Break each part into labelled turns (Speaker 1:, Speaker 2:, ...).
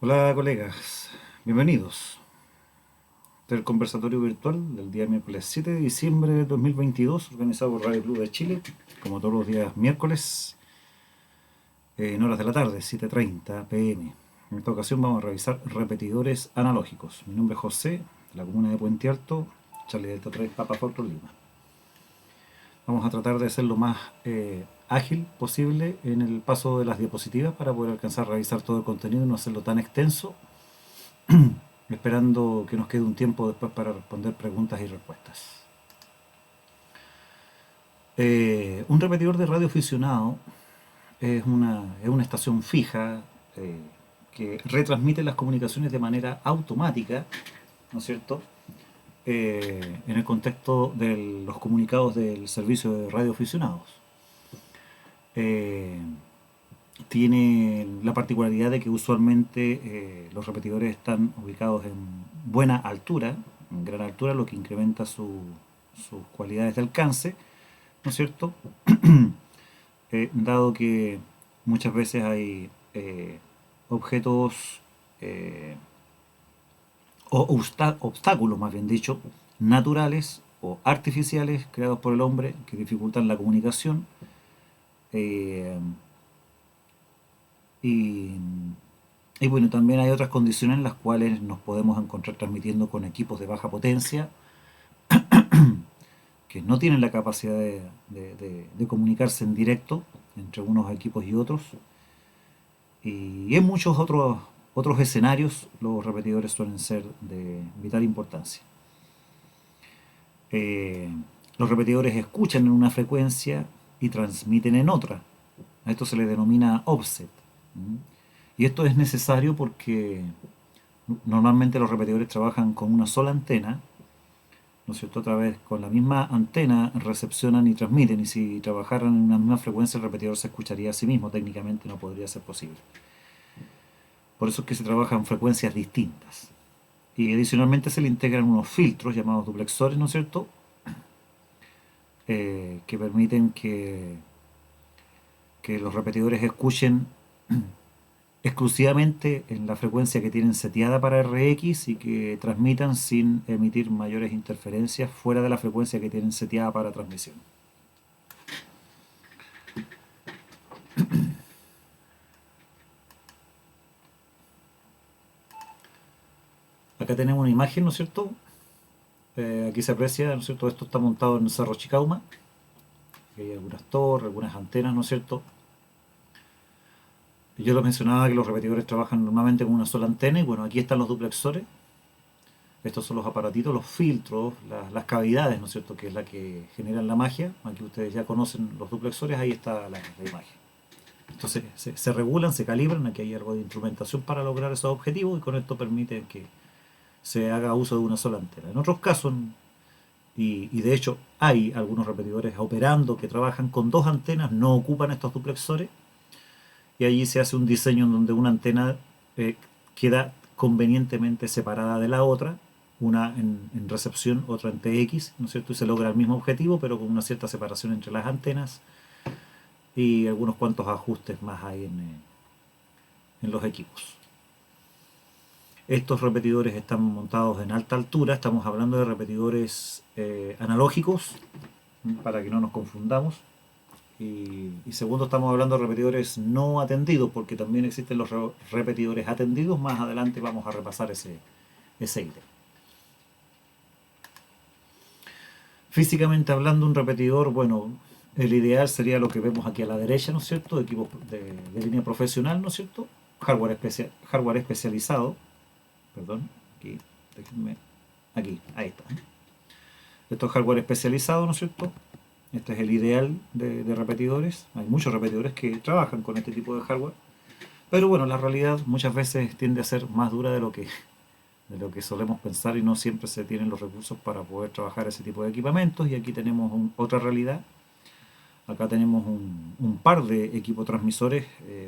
Speaker 1: Hola colegas, bienvenidos. Este es el conversatorio virtual del día miércoles 7 de diciembre de 2022, organizado por Radio Club de Chile, como todos los días miércoles, en horas de la tarde, 7:30 pm. En esta ocasión vamos a revisar repetidores analógicos. Mi nombre es José, de la comuna de Puente Alto, Charlie Delta 3, Papa Foxtrot Lima. Vamos a tratar de ser lo más ágil posible en el paso de las diapositivas para poder alcanzar a revisar todo el contenido y no hacerlo tan extenso, esperando que nos quede un tiempo después para responder preguntas y respuestas. Un repetidor de radio fusionado es una estación fija eh, que retransmite las comunicaciones de manera automática, ¿no es cierto? En el contexto de los comunicados del servicio de radioaficionados. Eh, Tiene la particularidad de que usualmente los repetidores están ubicados en buena altura, en gran altura, lo que incrementa sus cualidades de alcance, ¿no es cierto? Dado que muchas veces hay objetos o obstáculos, más bien dicho, naturales o artificiales creados por el hombre que dificultan la comunicación. eh, y, y bueno, también hay otras condiciones en las cuales nos podemos encontrar transmitiendo con equipos de baja potencia que no tienen la capacidad de comunicarse en directo entre unos equipos y otros. Y en muchos otros escenarios los repetidores suelen ser de vital importancia. Eh, los repetidores escuchan en una frecuencia y transmiten en otra. A esto se le denomina offset. Y esto es necesario porque normalmente los repetidores trabajan con una sola antena, ¿no es cierto? Otra vez, con la misma antena recepcionan y transmiten, y si trabajaran en una misma frecuencia el repetidor se escucharía a sí mismo, técnicamente no podría ser posible. Por eso es que se trabajan frecuencias distintas. Y adicionalmente se le integran unos filtros llamados duplexores, ¿no es cierto? Que permiten que los repetidores escuchen exclusivamente en la frecuencia que tienen seteada para RX y que transmitan sin emitir mayores interferencias fuera de la frecuencia que tienen seteada para transmisión. Acá tenemos una imagen, ¿no es cierto? Aquí se aprecia, ¿no es cierto? Esto está montado en el Cerro Chicauma. Aquí hay algunas torres, algunas antenas, ¿no es cierto? Yo lo mencionaba que los repetidores trabajan normalmente con una sola antena y bueno, aquí están los duplexores. Estos son los aparatitos, los filtros, las cavidades, ¿no es cierto? Que es la que generan la magia. Aquí ustedes ya conocen los duplexores, ahí está la imagen. Entonces se regulan, se calibran, aquí hay algo de instrumentación para lograr esos objetivos y con esto permite que se haga uso de una sola antena. En otros casos, y de hecho hay algunos repetidores operando que trabajan con dos antenas, no ocupan estos duplexores, y allí se hace un diseño en donde una antena queda convenientemente separada de la otra, una en recepción, otra en TX, ¿no es cierto? Y se logra el mismo objetivo, pero con una cierta separación entre las antenas y algunos cuantos ajustes más hay en los equipos. Estos repetidores están montados en alta altura, estamos hablando de repetidores analógicos, para que no nos confundamos. Y segundo, estamos hablando de repetidores no atendidos, porque también existen los repetidores atendidos. Más adelante vamos a repasar ese ítem. Físicamente hablando, un repetidor, bueno, el ideal sería lo que vemos aquí a la derecha, ¿no es cierto? Equipos de línea profesional, ¿no es cierto? Hardware especializado, perdón, aquí, déjenme, aquí, ahí está. Esto es hardware especializado, ¿no es cierto? Este es el ideal de repetidores. Hay muchos repetidores que trabajan con este tipo de hardware. Pero bueno, la realidad muchas veces tiende a ser más dura de lo que solemos pensar y no siempre se tienen los recursos para poder trabajar ese tipo de equipamientos. Y aquí tenemos otra realidad. Acá tenemos un par de equipos transmisores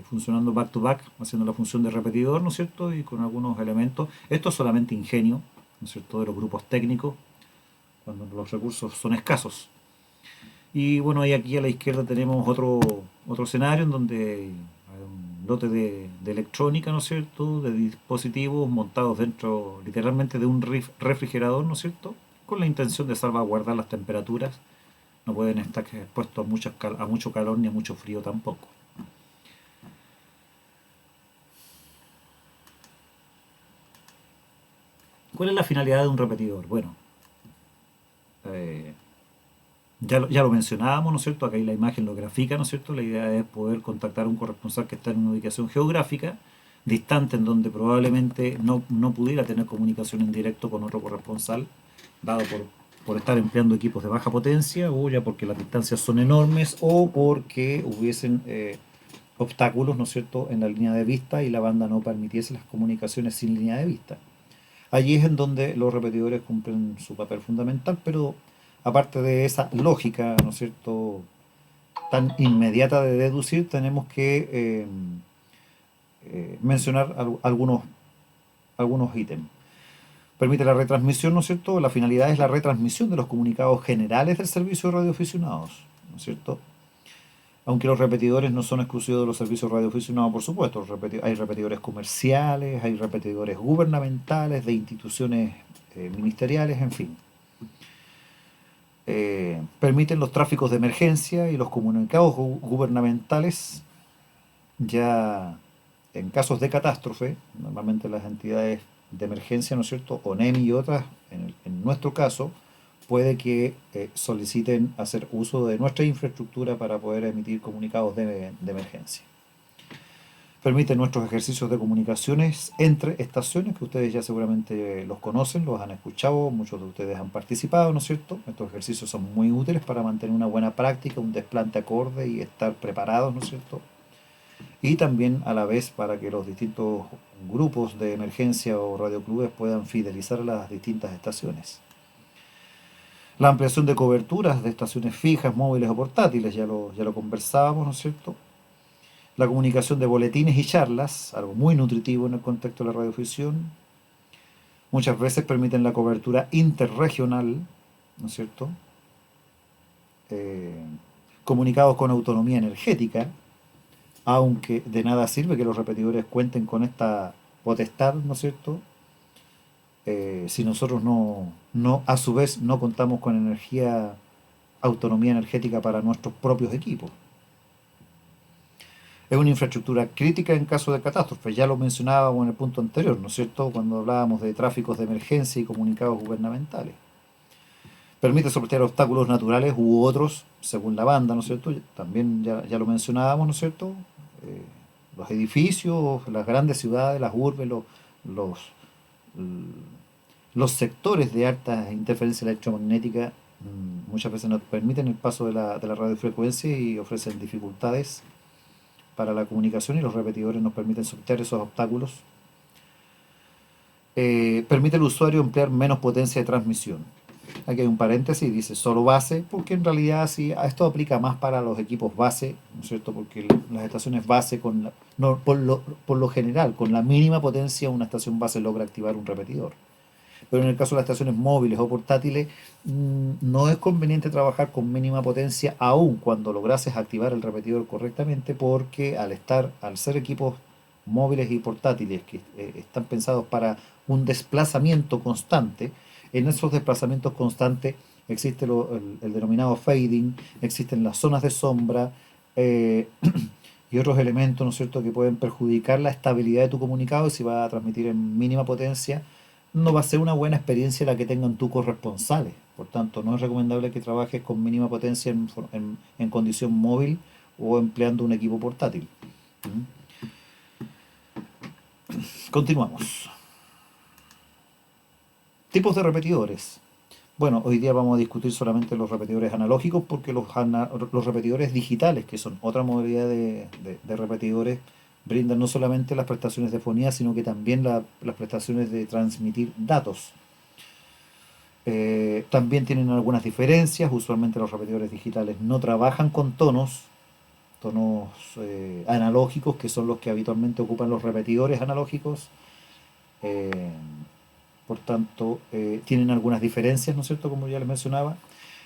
Speaker 1: funcionando back to back, haciendo la función de repetidor, ¿no es cierto? Y con algunos elementos. Esto es solamente ingenio, ¿no es cierto?, de los grupos técnicos, cuando los recursos son escasos. Y bueno, ahí aquí a la izquierda tenemos otro escenario en donde hay un lote de electrónica, ¿no es cierto?, de dispositivos montados dentro, literalmente, de un refrigerador, ¿no es cierto?, con la intención de salvaguardar las temperaturas. No pueden estar expuestos a mucho calor ni a mucho frío tampoco. ¿Cuál es la finalidad de un repetidor? Bueno, eh, ya lo mencionábamos, ¿no es cierto? Acá hay la imagen lo grafica, ¿no es cierto? La idea es poder contactar a un corresponsal que está en una ubicación geográfica distante, en donde probablemente no pudiera tener comunicación en directo con otro corresponsal, dado por estar empleando equipos de baja potencia, o ya porque las distancias son enormes, o porque hubiesen obstáculos, ¿no es cierto?, en la línea de vista y la banda no permitiese las comunicaciones sin línea de vista. Allí es en donde los repetidores cumplen su papel fundamental, pero aparte de esa lógica, ¿no es cierto?, tan inmediata de deducir, tenemos que mencionar algunos ítems. Permite la retransmisión, ¿no es cierto? La finalidad es la retransmisión de los comunicados generales del servicio de radioaficionados, ¿no es cierto? Aunque los repetidores no son exclusivos de los servicios radioaficionados, por supuesto. Hay repetidores comerciales, hay repetidores gubernamentales, de instituciones ministeriales, en fin. Permiten los tráficos de emergencia y los comunicados gubernamentales ya en casos de catástrofe. Normalmente las entidades de emergencia, ¿no es cierto?, ONEMI y otras, en nuestro caso, puede que soliciten hacer uso de nuestra infraestructura para poder emitir comunicados de emergencia. Permite nuestros ejercicios de comunicaciones entre estaciones, que ustedes ya seguramente los conocen, los han escuchado, muchos de ustedes han participado, ¿no es cierto? Estos ejercicios son muy útiles para mantener una buena práctica, un desplante acorde y estar preparados, ¿no es cierto? Y también a la vez para que los distintos grupos de emergencia o radioclubes puedan fidelizar las distintas estaciones. La ampliación de coberturas de estaciones fijas, móviles o portátiles, ya lo conversábamos, ¿no es cierto? La comunicación de boletines y charlas, algo muy nutritivo en el contexto de la radiofusión. Muchas veces permiten la cobertura interregional, ¿no es cierto? Eh, Comunicados con autonomía energética, aunque de nada sirve que los repetidores cuenten con esta potestad, ¿no es cierto?, si nosotros a su vez no contamos con autonomía energética para nuestros propios equipos. Es una infraestructura crítica en caso de catástrofe, ya lo mencionábamos en el punto anterior, ¿no es cierto?, cuando hablábamos de tráficos de emergencia y comunicados gubernamentales. Permite sortear obstáculos naturales u otros, según la banda, ¿no es cierto? También ya lo mencionábamos, ¿no es cierto? Eh, los edificios, las grandes ciudades, las urbes, los, los sectores de alta interferencia electromagnética muchas veces no permiten el paso de la radiofrecuencia y ofrecen dificultades para la comunicación, y los repetidores nos permiten sortear esos obstáculos. Permite al usuario emplear menos potencia de transmisión. Aquí hay un paréntesis, dice solo base, porque en realidad sí, esto aplica más para los equipos base, ¿no es cierto? Porque las estaciones base, no, por lo general, con la mínima potencia, una estación base logra activar un repetidor. Pero en el caso de las estaciones móviles o portátiles, no es conveniente trabajar con mínima potencia, aun cuando lograses activar el repetidor correctamente, porque al ser equipos móviles y portátiles que están pensados para un desplazamiento constante, en esos desplazamientos constantes existe el denominado fading, existen las zonas de sombra eh, y otros elementos, ¿no es cierto?, que pueden perjudicar la estabilidad de tu comunicado, y si va a transmitir en mínima potencia, no va a ser una buena experiencia la que tengan tus corresponsales. Por tanto, no es recomendable que trabajes con mínima potencia en condición móvil o empleando un equipo portátil. Continuamos. Tipos de repetidores. Bueno, hoy día vamos a discutir solamente los repetidores analógicos, porque los repetidores digitales, que son otra modalidad de repetidores, brindan no solamente las prestaciones de fonía, sino que también las prestaciones de transmitir datos. También tienen algunas diferencias. Usualmente los repetidores digitales no trabajan con tonos analógicos, que son los que habitualmente ocupan los repetidores analógicos. Eh, por tanto, tienen algunas diferencias, ¿no es cierto?, como ya les mencionaba.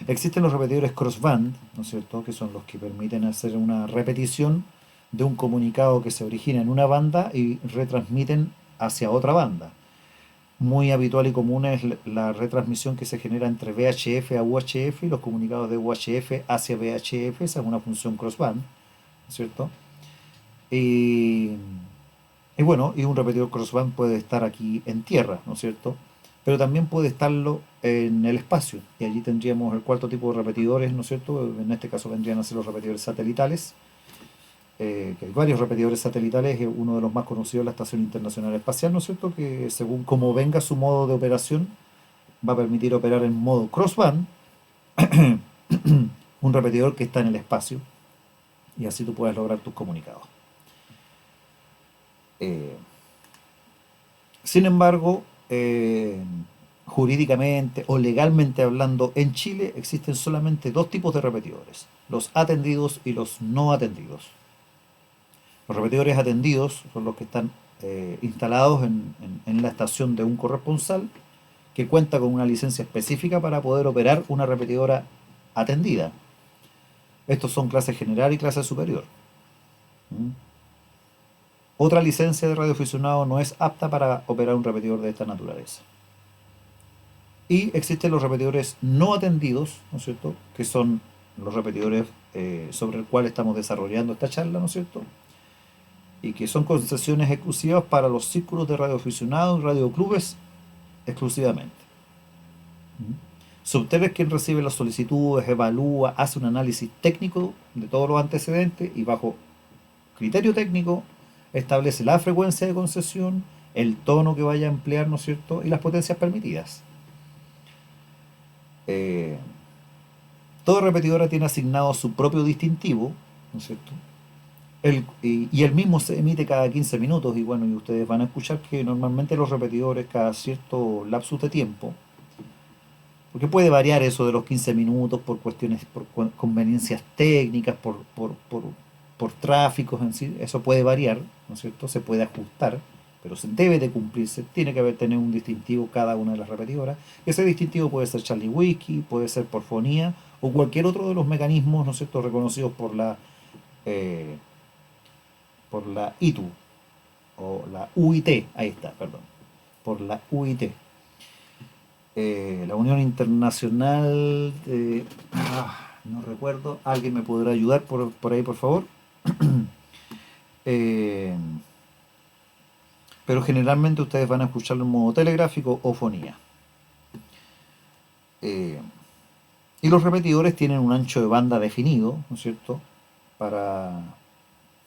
Speaker 1: Existen los repetidores crossband, ¿no es cierto?, que son los que permiten hacer una repetición de un comunicado que se origina en una banda y retransmiten hacia otra banda. Muy habitual y común es la retransmisión que se genera entre VHF a UHF y los comunicados de UHF hacia VHF. Esa es una función crossband, ¿no es cierto? Y, y bueno, y un repetidor crossband puede estar aquí en tierra, ¿no es cierto? Pero también puede estarlo en el espacio. Y allí tendríamos el cuarto tipo de repetidores, ¿no es cierto? En este caso vendrían a ser los repetidores satelitales, que hay varios repetidores satelitales. Uno de los más conocidos es la Estación Internacional Espacial, ¿no es cierto? Que según como venga su modo de operación, va a permitir operar en modo crossband un repetidor que está en el espacio, y así tú puedes lograr tus comunicados. Eh, Sin embargo, jurídicamente o legalmente hablando, en Chile existen solamente dos tipos de repetidores: los atendidos y los no atendidos. Los repetidores atendidos son los que están instalados en la estación de un corresponsal que cuenta con una licencia específica para poder operar una repetidora atendida. Estos son clase general y clase superior. ¿Mm? Otra licencia de radioaficionado no es apta para operar un repetidor de esta naturaleza. Y existen los repetidores no atendidos, ¿no es cierto?, que son los repetidores sobre el cual estamos desarrollando esta charla, ¿no es cierto?, y que son concesiones exclusivas para los círculos de radioaficionados y radioclubes exclusivamente. ¿Mm? Subter es quien recibe las solicitudes, evalúa, hace un análisis técnico de todos los antecedentes y bajo criterio técnico establece la frecuencia de concesión, el tono que vaya a emplear, ¿no es cierto?, y las potencias permitidas. Eh, Toda repetidora tiene asignado su propio distintivo, ¿no es cierto? Y el mismo se emite cada 15 minutos, y bueno, y ustedes van a escuchar que normalmente los repetidores cada cierto lapsus de tiempo, porque puede variar eso de los 15 minutos por cuestiones, por conveniencias técnicas, por tráficos en sí, eso puede variar, ¿no es cierto? Se puede ajustar, pero se debe de cumplirse, tiene que tener un distintivo cada una de las repetidoras. Y ese distintivo puede ser Charlie Whiskey, puede ser por fonía, o cualquier otro de los mecanismos, ¿no es cierto?, reconocidos eh, por la ITU, o la UIT, ahí está, perdón, por la UIT. La Unión Internacional de... no recuerdo, alguien me podrá ayudar por ahí, por favor. Eh, pero generalmente ustedes van a escucharlo en modo telegráfico o fonía. Eh, y los repetidores tienen un ancho de banda definido, ¿no es cierto?, para,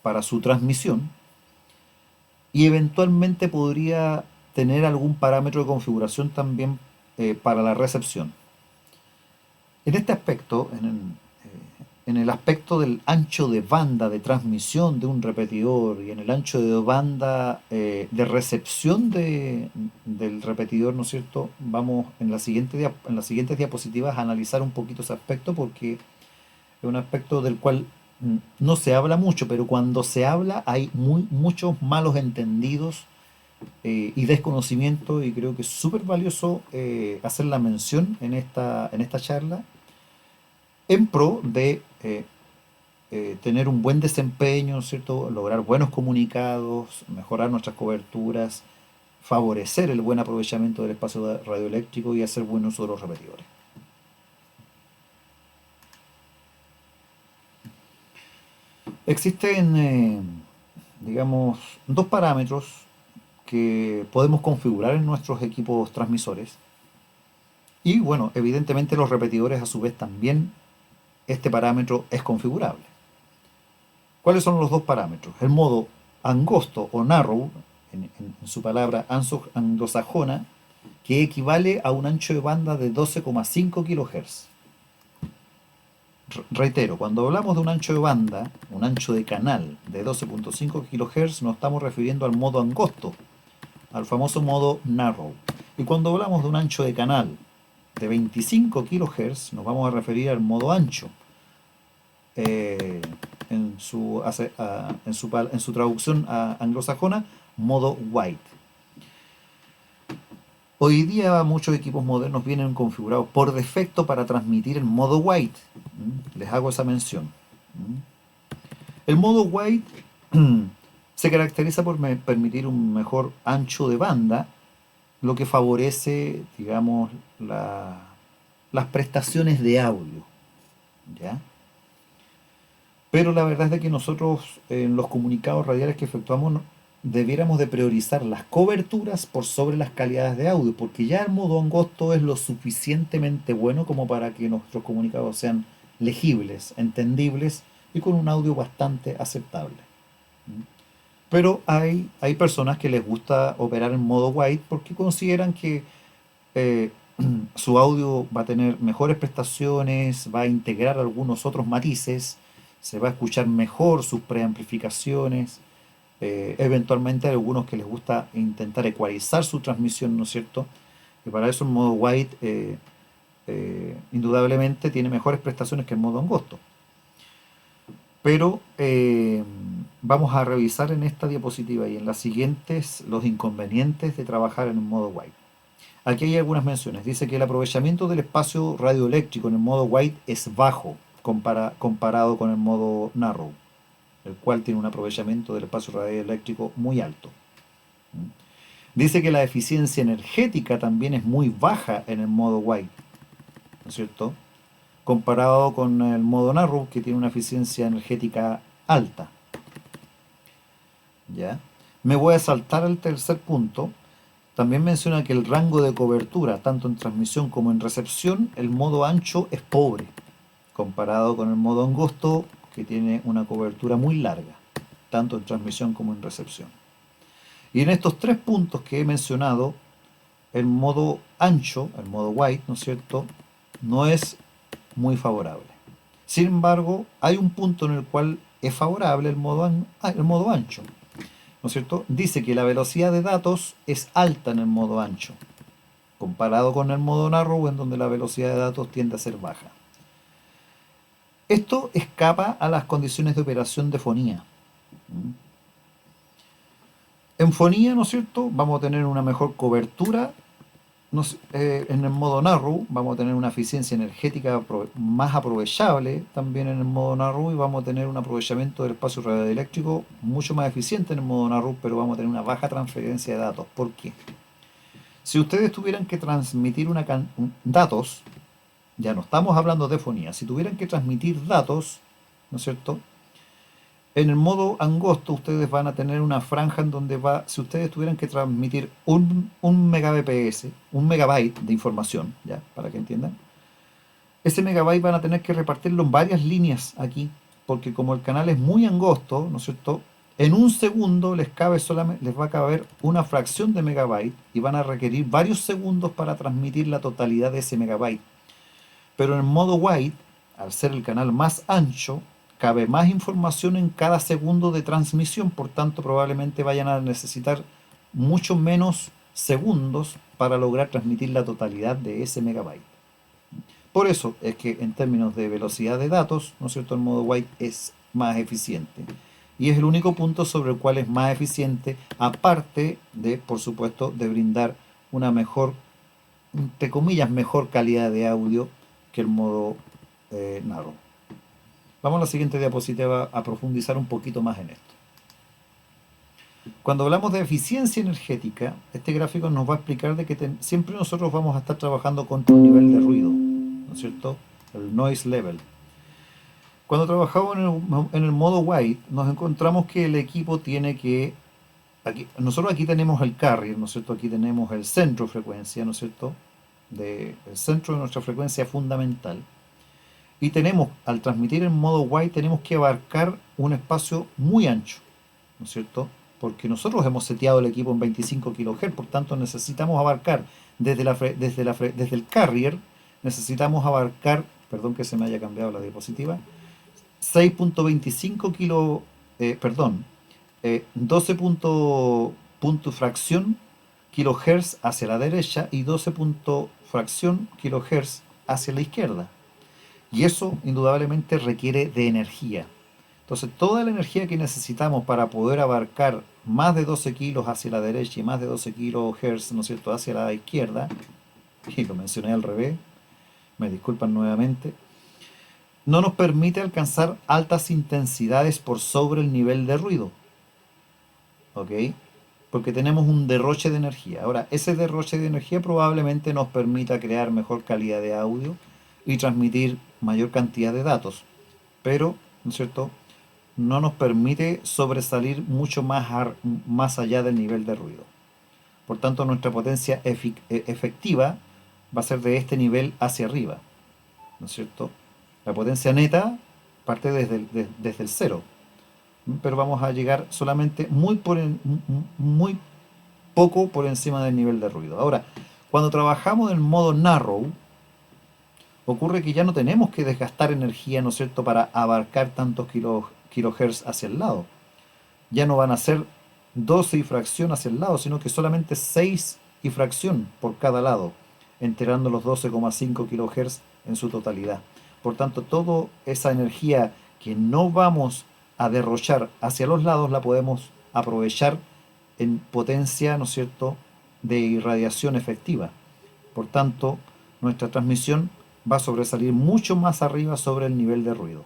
Speaker 1: para su transmisión, y eventualmente podría tener algún parámetro de configuración también para la recepción. En este aspecto, en el aspecto del ancho de banda de transmisión de un repetidor y en el ancho de banda de recepción del repetidor, ¿no es cierto?, vamos en las siguientes diapositivas a analizar un poquito ese aspecto, porque es un aspecto del cual no se habla mucho, pero cuando se habla hay muchos malos entendidos y desconocimiento, y creo que es súper valioso hacer la mención en esta charla en pro de tener un buen desempeño, ¿cierto?, lograr buenos comunicados, mejorar nuestras coberturas, favorecer el buen aprovechamiento del espacio radioeléctrico y hacer buen uso de los repetidores. Existen, digamos, dos parámetros que podemos configurar en nuestros equipos transmisores, y bueno, evidentemente los repetidores a su vez también este parámetro es configurable. ¿Cuáles son los dos parámetros? El modo angosto o narrow, en su palabra anglosajona, que equivale a un ancho de banda de 12,5 kHz. Reitero, cuando hablamos de un ancho de banda, un ancho de canal de 12,5 kHz, nos estamos refiriendo al modo angosto, al famoso modo narrow. Y cuando hablamos de un ancho de canal de 25 kHz, nos vamos a referir al modo ancho, en su traducción anglosajona, modo wide. Hoy día muchos equipos modernos vienen configurados por defecto para transmitir en modo wide. Les hago esa mención. El modo wide se caracteriza por permitir un mejor ancho de banda, lo que favorece, digamos, las prestaciones de audio, ¿ya? Pero la verdad es de que nosotros en los comunicados radiales que efectuamos debiéramos de priorizar las coberturas por sobre las calidades de audio, porque ya el modo angosto es lo suficientemente bueno como para que nuestros comunicados sean legibles, entendibles y con un audio bastante aceptable. Pero hay personas que les gusta operar en modo white porque consideran que eh, su audio va a tener mejores prestaciones, va a integrar algunos otros matices, se va a escuchar mejor sus preamplificaciones. Eventualmente hay algunos que les gusta intentar ecualizar su transmisión, ¿no es cierto? Y para eso el modo white indudablemente tiene mejores prestaciones que el modo angosto. Pero vamos a revisar en esta diapositiva y en las siguientes los inconvenientes de trabajar en el modo white. Aquí hay algunas menciones. Dice que el aprovechamiento del espacio radioeléctrico en el modo white es bajo comparado con el modo narrow, el cual tiene un aprovechamiento del espacio radioeléctrico muy alto. Dice que la eficiencia energética también es muy baja en el modo white, ¿no es cierto? Comparado con el modo narrow, que tiene una eficiencia energética alta. ¿Ya? Me voy a saltar al tercer punto. También menciona que el rango de cobertura, tanto en transmisión como en recepción, el modo ancho es pobre, comparado con el modo angosto, que tiene una cobertura muy larga, tanto en transmisión como en recepción. Y en estos tres puntos que he mencionado, el modo ancho, el modo white, ¿no es cierto?, no es muy favorable. Sin embargo, hay un punto en el cual es favorable el modo ancho, ¿no es cierto? Dice que la velocidad de datos es alta en el modo ancho, comparado con el modo narrow, en donde la velocidad de datos tiende a ser baja. Esto escapa a las condiciones de operación de fonía. En fonía, ¿no es cierto?, vamos a tener una mejor cobertura. En el modo narrow vamos a tener una eficiencia energética más aprovechable también en el modo narrow, y vamos a tener un aprovechamiento del espacio radioeléctrico mucho más eficiente en el modo narrow, pero vamos a tener una baja transferencia de datos. ¿Por qué? Si ustedes tuvieran que transmitir datos, ya no estamos hablando de fonía, si tuvieran que transmitir datos, ¿no es cierto?, en el modo angosto ustedes van a tener una franja en donde si ustedes tuvieran que transmitir un megabps, un megabyte de información, ya, para que entiendan, ese megabyte van a tener que repartirlo en varias líneas aquí, porque como el canal es muy angosto, ¿no es cierto?, en un segundo les va a caber una fracción de megabyte y van a requerir varios segundos para transmitir la totalidad de ese megabyte. Pero en el modo white, al ser el canal más ancho, cabe más información en cada segundo de transmisión, por tanto probablemente vayan a necesitar mucho menos segundos para lograr transmitir la totalidad de ese megabyte. Por eso es que en términos de velocidad de datos, ¿no es cierto?, el modo white es más eficiente. Y es el único punto sobre el cual es más eficiente, aparte de, por supuesto, de brindar una mejor, entre comillas, mejor calidad de audio que el modo narrow. Vamos a la siguiente diapositiva a profundizar un poquito más en esto. Cuando hablamos de eficiencia energética, este gráfico nos va a explicar de que siempre nosotros vamos a estar trabajando contra un nivel de ruido, ¿no es cierto?, el noise level. Cuando trabajamos en el modo white, nos encontramos que el equipo tiene que... nosotros aquí tenemos el carrier, ¿no es cierto?, aquí tenemos el centro de frecuencia, ¿no es cierto?, el centro de nuestra frecuencia fundamental. Y tenemos, al transmitir en modo white, tenemos que abarcar un espacio muy ancho, ¿no es cierto?, porque nosotros hemos seteado el equipo en 25 kHz, por tanto necesitamos abarcar desde el carrier, necesitamos abarcar, perdón que se me haya cambiado la diapositiva, 6.25 kilo, 12 fracción kilohertz hacia la derecha y 12 fracción kilohertz hacia la izquierda. Y eso indudablemente requiere de energía. Entonces, toda la energía que necesitamos para poder abarcar más de 12 kilos hacia la derecha y más de 12 kilohertz, ¿no es cierto?, hacia la izquierda, y lo mencioné al revés, me disculpan nuevamente, no nos permite alcanzar altas intensidades por sobre el nivel de ruido. ¿ok? Porque tenemos un derroche de energía. Ahora, ese derroche de energía probablemente nos permita crear mejor calidad de audio y transmitir mayor cantidad de datos, pero, ¿no es cierto?, no nos permite sobresalir mucho más allá del nivel de ruido. Por tanto, nuestra potencia efectiva va a ser de este nivel hacia arriba, ¿no es cierto? La potencia neta parte desde el cero, pero vamos a llegar solamente muy poco por encima del nivel de ruido. Ahora, cuando trabajamos en modo narrow, ocurre que ya no tenemos que desgastar energía, ¿no es cierto?, para abarcar tantos kilohertz hacia el lado. Ya no van a ser 12 y fracción hacia el lado, sino que solamente 6 y fracción por cada lado, enterando los 12,5 kilohertz en su totalidad. Por tanto, toda esa energía que no vamos a derrochar hacia los lados la podemos aprovechar en potencia, ¿no es cierto?, de irradiación efectiva. Por tanto, nuestra transmisión va a sobresalir mucho más arriba sobre el nivel de ruido.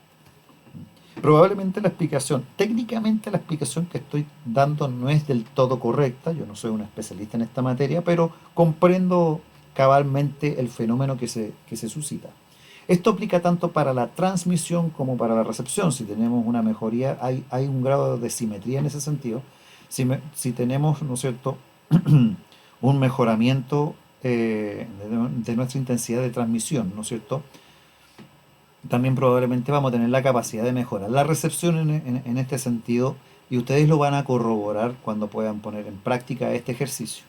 Speaker 1: Probablemente la explicación, técnicamente la explicación que estoy dando no es del todo correcta, yo no soy un especialista en esta materia, pero comprendo cabalmente el fenómeno que se suscita. Esto aplica tanto para la transmisión como para la recepción. Si tenemos una mejoría, hay un grado de simetría en ese sentido. Si tenemos, ¿no es cierto?, un mejoramiento de nuestra intensidad de transmisión, ¿no es cierto?, también probablemente vamos a tener la capacidad de mejorar la recepción en este sentido, y ustedes lo van a corroborar cuando puedan poner en práctica este ejercicio.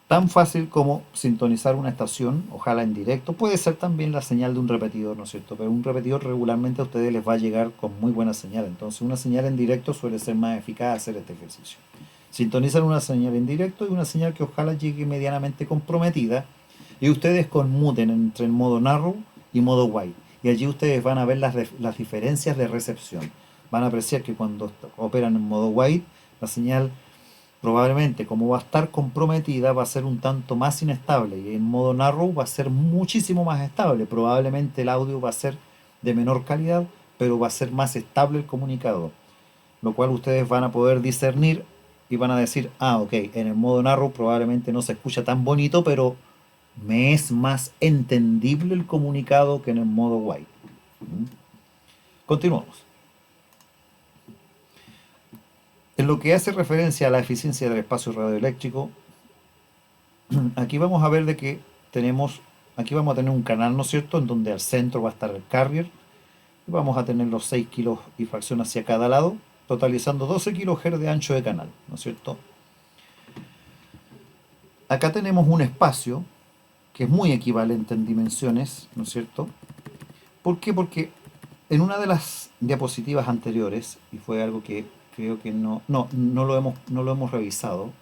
Speaker 1: Tan fácil como sintonizar una estación, ojalá en directo, puede ser también la señal de un repetidor, ¿no es cierto? Pero un repetidor regularmente a ustedes les va a llegar con muy buena señal, entonces una señal en directo suele ser más eficaz hacer este ejercicio. Sintonizan una señal en directo y una señal que ojalá llegue medianamente comprometida, y ustedes conmuten entre el modo narrow y modo wide. Y allí ustedes van a ver las diferencias de recepción. Van a apreciar que cuando operan en modo wide, la señal probablemente, como va a estar comprometida, va a ser un tanto más inestable, y en modo narrow va a ser muchísimo más estable. Probablemente el audio va a ser de menor calidad, pero va a ser más estable el comunicador, lo cual ustedes van a poder discernir y van a decir, ah, ok, en el modo narrow probablemente no se escucha tan bonito, pero me es más entendible el comunicado que en el modo wide. Continuamos. En lo que hace referencia a la eficiencia del espacio radioeléctrico, aquí vamos a ver de que aquí vamos a tener un canal, ¿no es cierto?, en donde al centro va a estar el carrier, y vamos a tener los 6 kilos y fracción hacia cada lado, totalizando 12 kHz de ancho de canal, ¿no es cierto? Acá tenemos un espacio que es muy equivalente en dimensiones, ¿no es cierto? ¿Por qué? Porque en una de las diapositivas anteriores, y fue algo que creo que no lo hemos revisado,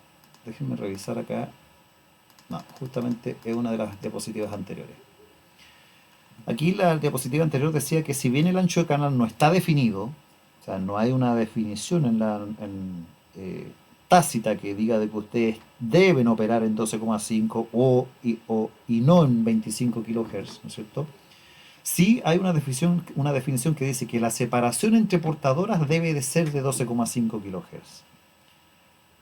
Speaker 1: déjenme revisar acá, no, justamente es una de las diapositivas anteriores. Aquí la diapositiva anterior decía que si bien el ancho de canal no está definido, o sea, no hay una definición tácita que diga de que ustedes deben operar en 12,5 y no en 25 kHz, ¿no es cierto? Sí hay una definición que dice que la separación entre portadoras debe de ser de 12,5 kHz.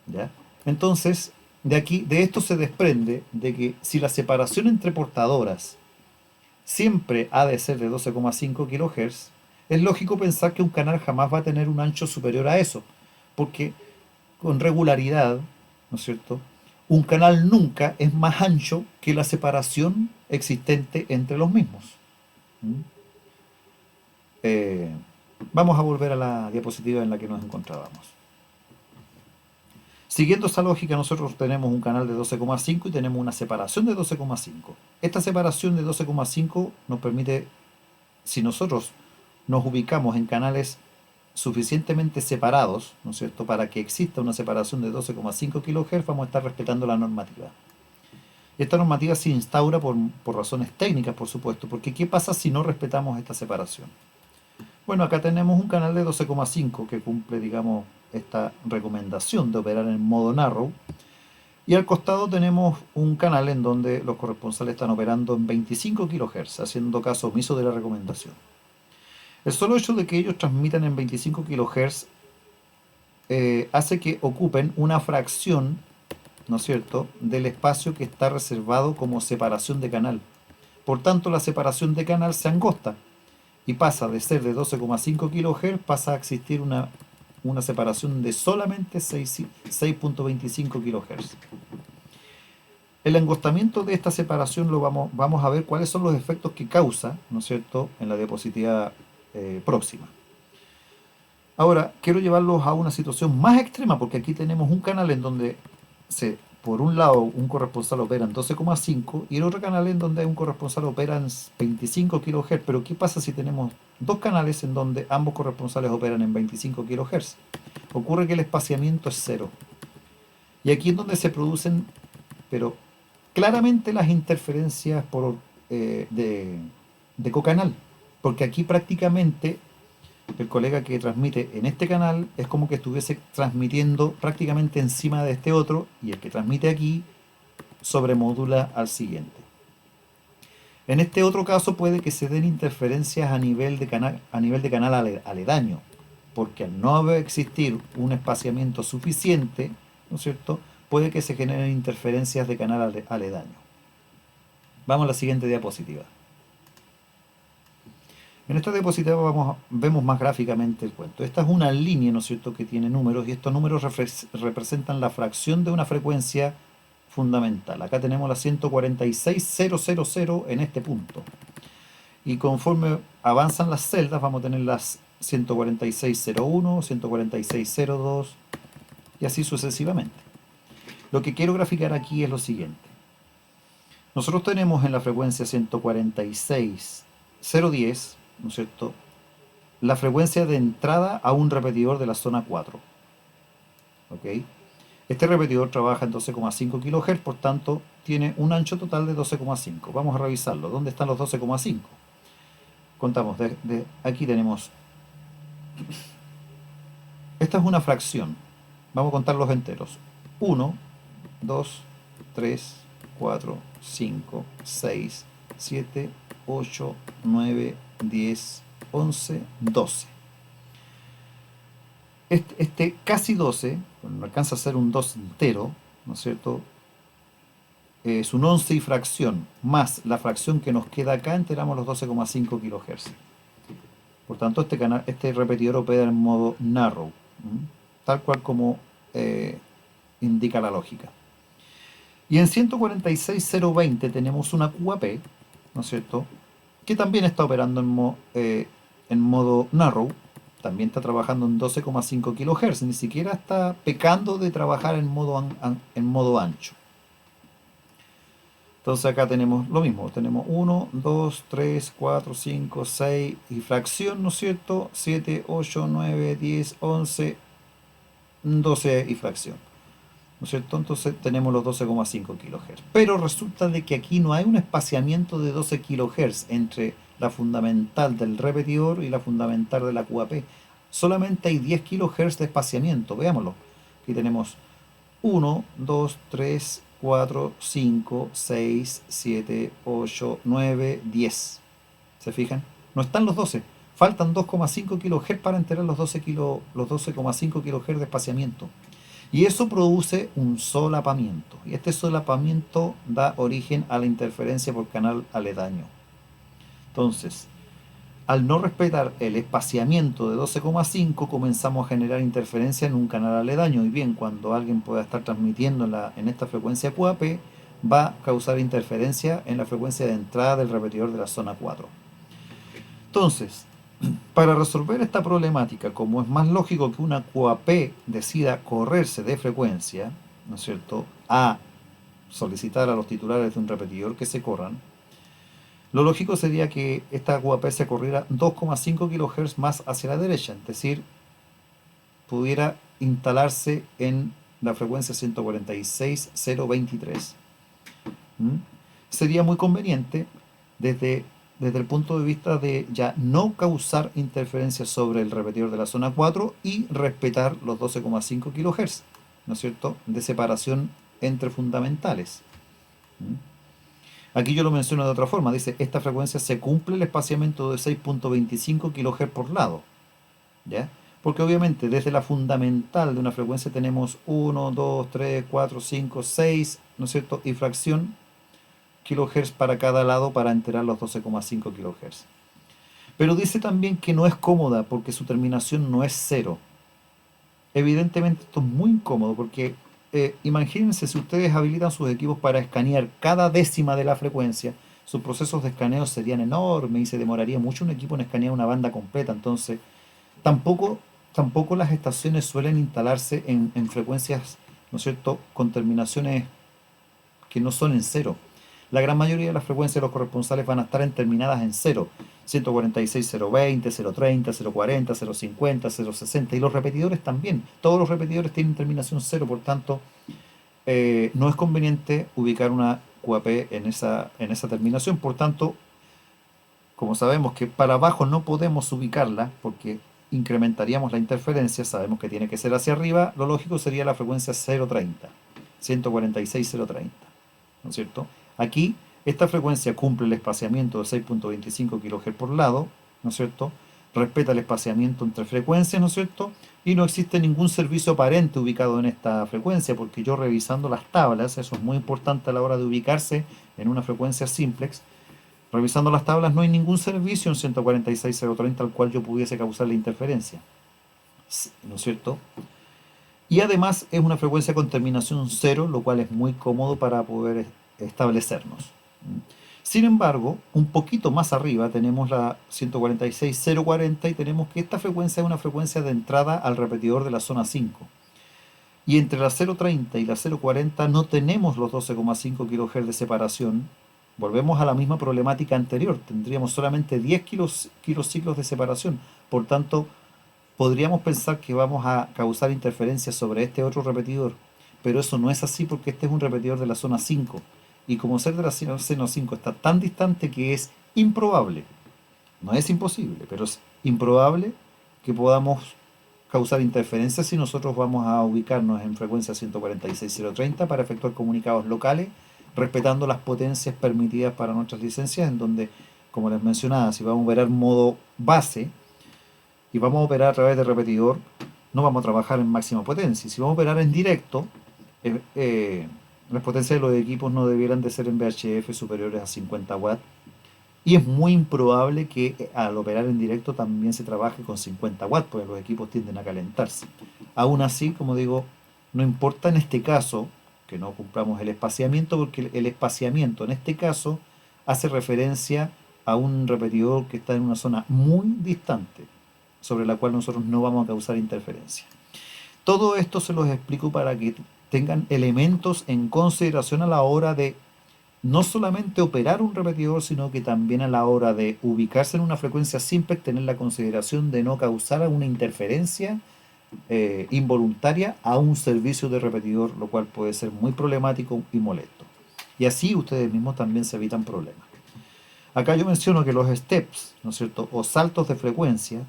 Speaker 1: ¿Ya? Entonces, de esto se desprende de que si la separación entre portadoras siempre ha de ser de 12,5 kHz, es lógico pensar que un canal jamás va a tener un ancho superior a eso, porque con regularidad, ¿no es cierto?, un canal nunca es más ancho que la separación existente entre los mismos. ¿Mm? Eh, Vamos a volver a la diapositiva en la que nos encontrábamos. Siguiendo esa lógica, nosotros tenemos un canal de 12,5 y tenemos una separación de 12,5. Esta separación de 12,5 nos permite, si nosotros nos ubicamos en canales suficientemente separados, ¿no es cierto?, para que exista una separación de 12,5 kHz, vamos a estar respetando la normativa. Esta normativa se instaura por razones técnicas, por supuesto, porque ¿qué pasa si no respetamos esta separación? Bueno, acá tenemos un canal de 12,5 que cumple, digamos, esta recomendación de operar en modo narrow, y al costado tenemos un canal en donde los corresponsales están operando en 25 kHz, haciendo caso omiso de la recomendación. El solo hecho de que ellos transmitan en 25 kHz
Speaker 2: hace que ocupen una fracción, ¿no es cierto?, del espacio que está reservado como separación de canal. Por tanto, la separación de canal se angosta y pasa de ser de 12,5 kHz, pasa a existir una separación de solamente 6,25 kHz. El angostamiento de esta separación vamos a ver cuáles son los efectos que causa, ¿no es cierto?, en la diapositiva próxima. Ahora, quiero llevarlos a una situación más extrema, porque aquí tenemos un canal en donde por un lado un corresponsal opera en 12,5 y el otro canal en donde un corresponsal opera en 25 kHz. Pero ¿qué pasa si tenemos dos canales en donde ambos corresponsales operan en 25 kHz? Ocurre que el espaciamiento es cero. Y aquí es donde se producen, pero claramente, las interferencias de cocanal. Porque aquí prácticamente el colega que transmite en este canal es como que estuviese transmitiendo prácticamente encima de este otro, y el que transmite aquí sobremodula al siguiente. En este otro caso puede que se den interferencias a nivel de canal aledaño, porque al no existir un espaciamiento suficiente, ¿no es cierto?, puede que se generen interferencias de canal aledaño. Vamos a la siguiente diapositiva. En esta diapositiva vemos más gráficamente el cuento. Esta es una línea, ¿no es cierto?, que tiene números, y estos números representan la fracción de una frecuencia fundamental. Acá tenemos la 146.000 en este punto. Y conforme avanzan las celdas, vamos a tener las 146.01, 146.02 y así sucesivamente. Lo que quiero graficar aquí es lo siguiente. Nosotros tenemos en la frecuencia 146.010, ¿no es cierto?, la frecuencia de entrada a un repetidor de la zona 4. ¿Ok? Este repetidor trabaja en 12,5 kHz, por tanto, tiene un ancho total de 12,5. Vamos a revisarlo. ¿Dónde están los 12,5? Contamos, aquí tenemos. Esta es una fracción. Vamos a contar los enteros. 1, 2, 3, 4, 5, 6, 7, 8, 9, 10, 11, 12. Este casi 12, no alcanza a ser un 2 entero, ¿no es cierto?, es un 11 y fracción, más la fracción que nos queda acá, enteramos los 12,5 kHz. Por tanto, este repetidor opera en modo narrow, tal cual como indica la lógica. Y en 146.020 tenemos una QAP, ¿no es cierto?, que también está operando en modo narrow, también está trabajando en 12,5 kHz, ni siquiera está pecando de trabajar en modo ancho. Entonces acá tenemos lo mismo, tenemos 1, 2, 3, 4, 5, 6 y fracción, ¿no es cierto?, 7, 8, 9, 10, 11, 12 y fracción, ¿no es cierto? Entonces tenemos los 12,5 kHz. Pero resulta de que aquí no hay un espaciamiento de 12 kHz entre la fundamental del repetidor y la fundamental de la QAP. Solamente hay 10 kHz de espaciamiento, veámoslo. Aquí tenemos 1, 2, 3, 4, 5, 6, 7, 8, 9, 10. ¿Se fijan? No están los 12. Faltan 2,5 kHz para enterar los 12,5 kHz de espaciamiento. Y eso produce un solapamiento. Y este solapamiento da origen a la interferencia por canal aledaño. Entonces, al no respetar el espaciamiento de 12,5, comenzamos a generar interferencia en un canal aledaño. Y bien, cuando alguien pueda estar transmitiendo en esta frecuencia QAP, va a causar interferencia en la frecuencia de entrada del repetidor de la zona 4. Entonces, para resolver esta problemática, como es más lógico que una QAP decida correrse de frecuencia, ¿no es cierto?, a solicitar a los titulares de un repetidor que se corran, lo lógico sería que esta QAP se corriera 2,5 kHz más hacia la derecha, es decir, pudiera instalarse en la frecuencia 146.023. Sería muy conveniente desde el punto de vista de ya no causar interferencias sobre el repetidor de la zona 4 y respetar los 12,5 kHz, ¿no es cierto?, de separación entre fundamentales. Aquí yo lo menciono de otra forma, dice, esta frecuencia se cumple el espaciamiento de 6,25 kHz por lado, ¿ya? Porque obviamente desde la fundamental de una frecuencia tenemos 1, 2, 3, 4, 5, 6, ¿no es cierto? Y fracción kilohertz para cada lado para enterar los 12,5 kilohertz. Pero dice también que no es cómoda porque su terminación no es cero. Evidentemente esto es muy incómodo porque imagínense si ustedes habilitan sus equipos para escanear cada décima de la frecuencia, sus procesos de escaneo serían enormes y se demoraría mucho un equipo en escanear una banda completa. Entonces, tampoco, tampoco las estaciones suelen instalarse en frecuencias, ¿no es cierto?, con terminaciones que no son en cero. La gran mayoría de las frecuencias de los corresponsales van a estar terminadas en cero. 146, 020, 030, 040, 050, 060 y los repetidores también. Todos los repetidores tienen terminación cero, por tanto, no es conveniente ubicar una QAP en esa terminación. Por tanto, como sabemos que para abajo no podemos ubicarla porque incrementaríamos la interferencia, sabemos que tiene que ser hacia arriba, lo lógico sería la frecuencia 030, 146, 030, ¿no es cierto? Aquí, esta frecuencia cumple el espaciamiento de 6.25 kHz por lado, ¿no es cierto? Respeta el espaciamiento entre frecuencias, ¿no es cierto? Y no existe ningún servicio aparente ubicado en esta frecuencia, porque yo revisando las tablas, eso es muy importante a la hora de ubicarse en una frecuencia simplex, revisando las tablas no hay ningún servicio en 146.030 al cual yo pudiese causar la interferencia, ¿no es cierto? Y además es una frecuencia con terminación cero, lo cual es muy cómodo para poder establecernos. Sin embargo, un poquito más arriba tenemos la 146.040 y tenemos que esta frecuencia es una frecuencia de entrada al repetidor de la zona 5. Y entre la 030 y la 040 no tenemos los 12,5 kHz de separación. Volvemos a la misma problemática anterior, tendríamos solamente 10 kilociclos de separación. Por tanto, podríamos pensar que vamos a causar interferencias sobre este otro repetidor, pero eso no es así porque este es un repetidor de la zona 5 y como ser de la zona 5 está tan distante que es improbable, no es imposible, pero es improbable que podamos causar interferencias si nosotros vamos a ubicarnos en frecuencia 146.030 para efectuar comunicados locales, respetando las potencias permitidas para nuestras licencias, en donde, como les mencionaba, si vamos a operar modo base, y vamos a operar a través de repetidor, no vamos a trabajar en máxima potencia. Si vamos a operar en directo, las potencias de los equipos no debieran de ser en VHF superiores a 50 watts. Y es muy improbable que al operar en directo también se trabaje con 50 watts, porque los equipos tienden a calentarse. Aún así, como digo, no importa en este caso que no cumplamos el espaciamiento, porque el espaciamiento en este caso hace referencia a un repetidor que está en una zona muy distante, sobre la cual nosotros no vamos a causar interferencia. Todo esto se los explico para que tengan elementos en consideración a la hora de no solamente operar un repetidor, sino que también a la hora de ubicarse en una frecuencia simple, tener la consideración de no causar una interferencia involuntaria a un servicio de repetidor, lo cual puede ser muy problemático y molesto. Y así ustedes mismos también se evitan problemas. Acá yo menciono que los steps, ¿no es cierto?, o saltos de frecuencia,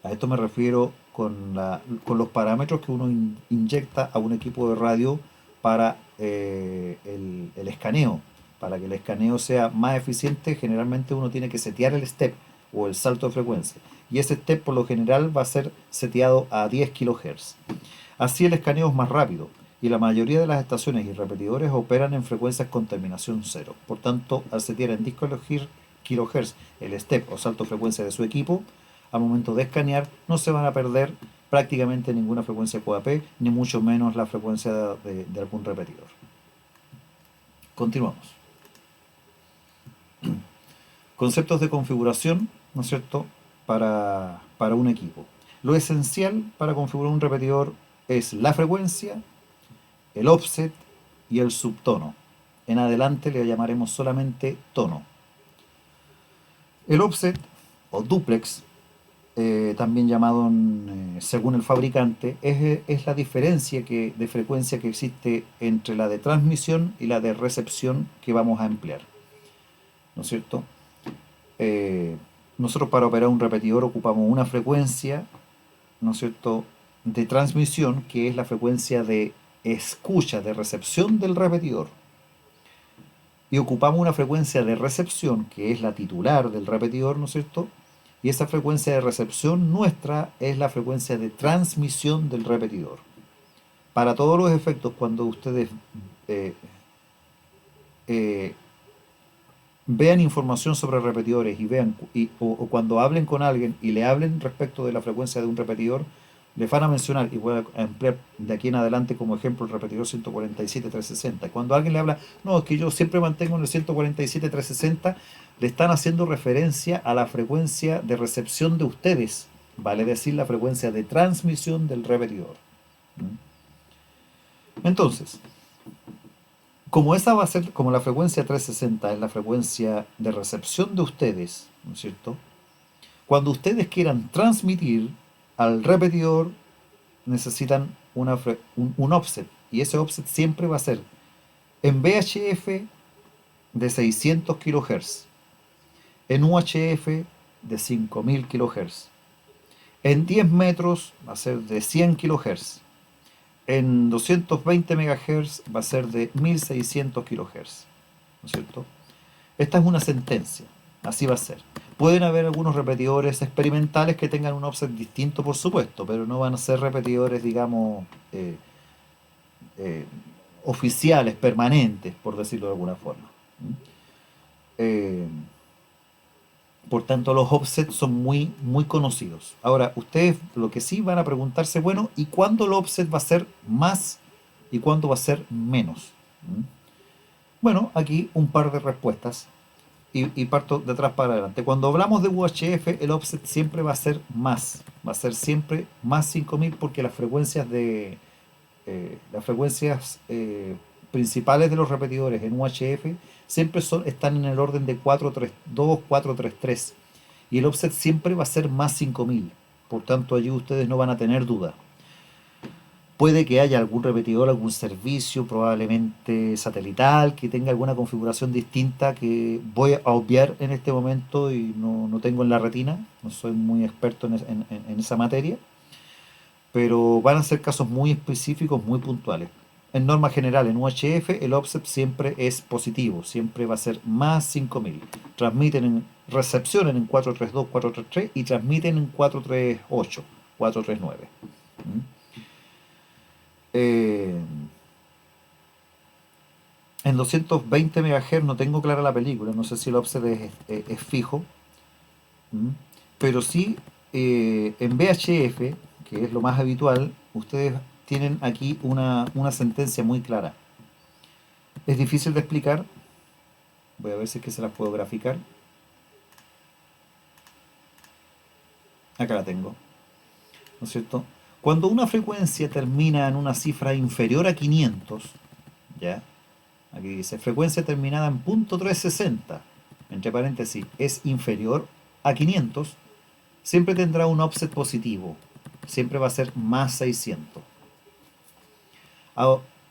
Speaker 2: a esto me refiero con los parámetros que uno inyecta a un equipo de radio para el escaneo. Para que el escaneo sea más eficiente, generalmente uno tiene que setear el step o el salto de frecuencia. Y ese step por lo general va a ser seteado a 10 kHz. Así el escaneo es más rápido y la mayoría de las estaciones y repetidores operan en frecuencias con terminación cero. Por tanto, al setear en 10 kHz el step o salto de frecuencia de su equipo, al momento de escanear no se van a perder prácticamente ninguna frecuencia QAP, ni mucho menos la frecuencia de algún repetidor. Continuamos. Conceptos de configuración, ¿no es cierto?, para un equipo. Lo esencial para configurar un repetidor es la frecuencia, el offset y el subtono. En adelante le llamaremos solamente tono. El offset o duplex, también llamado según el fabricante, es la diferencia de frecuencia que existe entre la de transmisión y la de recepción que vamos a emplear, ¿no es cierto? Nosotros para operar un repetidor ocupamos una frecuencia, ¿no es cierto?, de transmisión, que es la frecuencia de escucha, de recepción del repetidor, y ocupamos una frecuencia de recepción, que es la titular del repetidor, ¿no es cierto?, Y esa frecuencia de recepción nuestra es la frecuencia de transmisión del repetidor. Para todos los efectos, cuando ustedes eh, eh, vean información sobre repetidores y vean o cuando hablen con alguien y le hablen respecto de la frecuencia de un repetidor, les van a mencionar, y voy a emplear de aquí en adelante como ejemplo el repetidor 147-360. Cuando alguien le habla, no, es que yo siempre mantengo en el 147-360, le están haciendo referencia a la frecuencia de recepción de ustedes, vale decir la frecuencia de transmisión del repetidor. Entonces, como esa va a ser, como la frecuencia 360 es la frecuencia de recepción de ustedes, ¿no es cierto? Cuando ustedes quieran transmitir al repetidor, necesitan un offset, y ese offset siempre va a ser en VHF de 600 kHz, en UHF de 5000 kHz, en 10 metros va a ser de 100 kHz, en 220 MHz va a ser de 1600 kHz, ¿no es cierto? Esta es una sentencia, así va a ser. Pueden haber algunos repetidores experimentales que tengan un offset distinto, por supuesto, pero no van a ser repetidores, digamos, eh, oficiales, permanentes, por decirlo de alguna forma. Eh, por tanto, los offsets son muy, muy conocidos. Ahora, ustedes lo que sí van a preguntarse, bueno, ¿y cuándo el offset va a ser más y cuándo va a ser menos? Bueno, aquí un par de respuestas y parto de atrás para adelante. Cuando hablamos de UHF, el offset siempre va a ser más, va a ser siempre más 5000 porque las frecuencias principales de los repetidores en UHF siempre están en el orden de 432, 433 y el offset siempre va a ser más 5000. Por tanto, allí ustedes no van a tener duda. Puede que haya algún repetidor, algún servicio, probablemente satelital, que tenga alguna configuración distinta que voy a obviar en este momento y no tengo en la retina, no soy muy experto en esa materia, pero van a ser casos muy específicos, muy puntuales. En norma general, en UHF, el offset siempre es positivo, siempre va a ser más 5000. Recepcionan en 432, 433 y transmiten en 438, 439. Eh, en 220 MHz no tengo clara la película, no sé si el offset es fijo, pero sí en VHF, que es lo más habitual, ustedes tienen aquí una sentencia muy clara. Es difícil de explicar, voy a ver si es que se las puedo graficar. Acá la tengo, ¿no es cierto? Cuando una frecuencia termina en una cifra inferior a 500, ¿ya? Aquí dice, frecuencia terminada en .360, entre paréntesis, es inferior a 500, siempre tendrá un offset positivo, siempre va a ser más 600.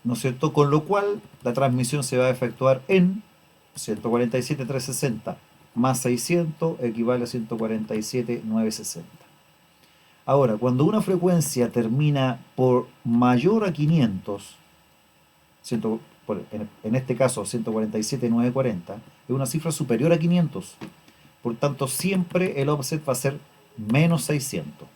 Speaker 2: ¿No es cierto? Con lo cual, la transmisión se va a efectuar en 147.360 más 600 equivale a 147.960. Ahora, cuando una frecuencia termina por mayor a 500, en este caso 147.940, es una cifra superior a 500. Por tanto, siempre el offset va a ser menos 600.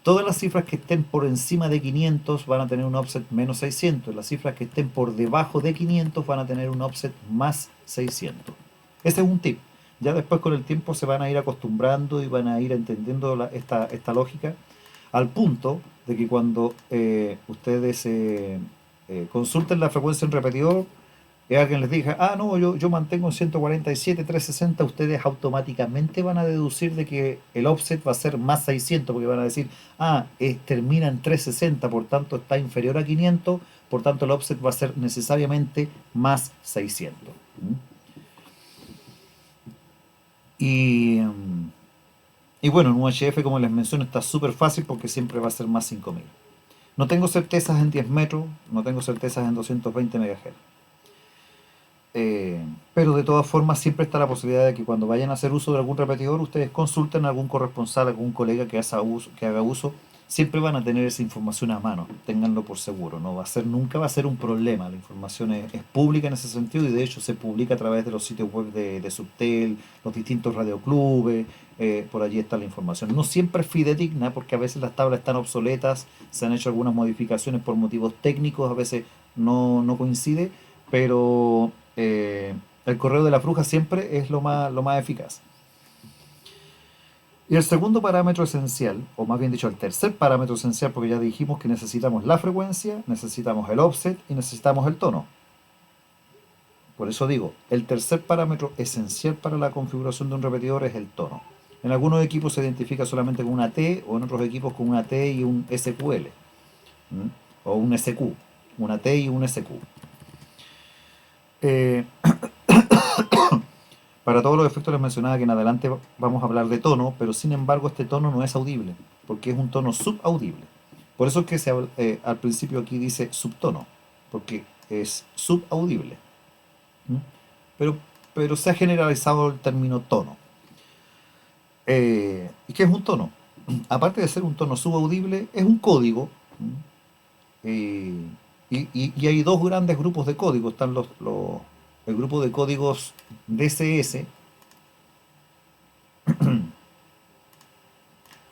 Speaker 2: Todas las cifras que estén por encima de 500 van a tener un offset menos 600. Las cifras que estén por debajo de 500 van a tener un offset más 600. Ese es un tip. Ya después con el tiempo se van a ir acostumbrando y van a ir entendiendo esta lógica al punto de que cuando ustedes consulten la frecuencia en repetidor y alguien les diga, ah, no, yo mantengo en 147.360, ustedes automáticamente van a deducir de que el offset va a ser más 600, porque van a decir, termina en 360, por tanto está inferior a 500, por tanto el offset va a ser necesariamente más 600. Y, y bueno, en UHF, como les menciono, está súper fácil porque siempre va a ser más 5000. No tengo certezas en 10 metros, no tengo certezas en 220 MHz. Pero de todas formas siempre está la posibilidad de que cuando vayan a hacer uso de algún repetidor ustedes consulten a algún corresponsal, algún colega que haga uso siempre van a tener esa información a mano, ténganlo por seguro, no va a ser, nunca va a ser un problema, la información es pública en ese sentido y de hecho se publica a través de los sitios web de Subtel, los distintos radioclubes, por allí está la información. No siempre es fidedigna porque a veces las tablas están obsoletas, se han hecho algunas modificaciones por motivos técnicos, a veces no coincide, pero el correo de la bruja siempre es lo más eficaz. Y el segundo parámetro esencial, o más bien dicho, el tercer parámetro esencial, porque ya dijimos que necesitamos la frecuencia, necesitamos el offset y necesitamos el tono. Por eso digo, el tercer parámetro esencial para la configuración de un repetidor es el tono. En algunos equipos se identifica solamente con una T, o en otros equipos con una T y un SQL, ¿m? O un SQ, una T y un SQ. Eh, Para todos los efectos les mencionaba que en adelante vamos a hablar de tono, pero sin embargo este tono no es audible, porque es un tono subaudible. Por eso es que al principio aquí dice subtono, porque es subaudible. ¿Mm? Pero, pero se ha generalizado el término tono. ¿Y qué es un tono? Aparte de ser un tono subaudible, es un código. ¿Mm? Y hay dos grandes grupos de códigos. Están el grupo de códigos DCS,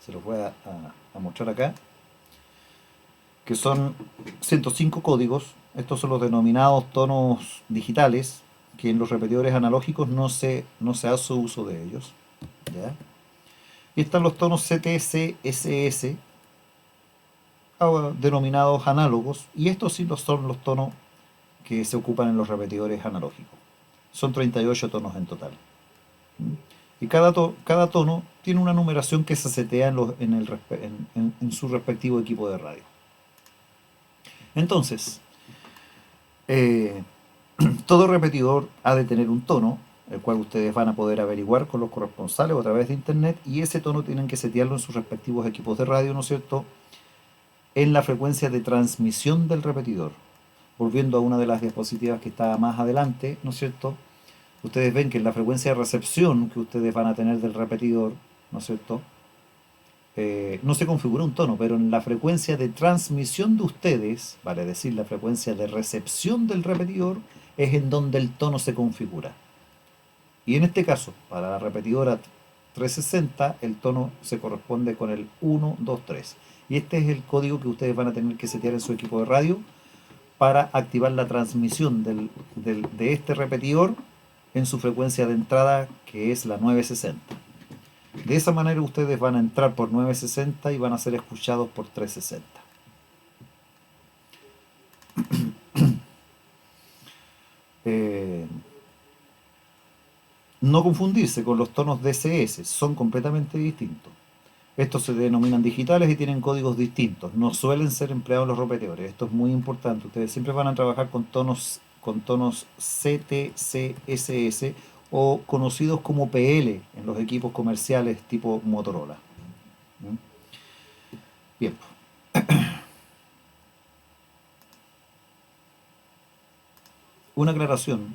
Speaker 2: se los voy a mostrar acá, que son 105 códigos. Estos son los denominados tonos digitales, que en los repetidores analógicos no se hace uso de ellos. ¿Ya? Y están los tonos CTC-SS, denominados análogos, y estos sí son los tonos que se ocupan en los repetidores analógicos. Son 38 tonos en total. ¿Mm? Y cada tono tiene una numeración que se setea en su respectivo equipo de radio. Entonces, eh, todo repetidor ha de tener un tono, el cual ustedes van a poder averiguar con los corresponsales o a través de internet, y ese tono tienen que setearlo en sus respectivos equipos de radio, ¿no es cierto?, en la frecuencia de transmisión del repetidor. Volviendo a una de las diapositivas que está más adelante, ¿no es cierto?, ustedes ven que en la frecuencia de recepción que ustedes van a tener del repetidor, ¿no es cierto?, no se configura un tono, pero en la frecuencia de transmisión de ustedes, vale decir, la frecuencia de recepción del repetidor, es en donde el tono se configura. Y en este caso, para la repetidora 360, el tono se corresponde con el 1, 2, 3. Y este es el código que ustedes van a tener que setear en su equipo de radio para activar la transmisión de este repetidor en su frecuencia de entrada, que es la 960. De esa manera ustedes van a entrar por 960 y van a ser escuchados por 360. No confundirse con los tonos DCS, son completamente distintos. Estos se denominan digitales y tienen códigos distintos. No suelen ser empleados en los repetidores. Esto es muy importante. Ustedes siempre van a trabajar con tonos CTCSS o conocidos como PL en los equipos comerciales tipo Motorola. ¿Mm? Bien. Una aclaración.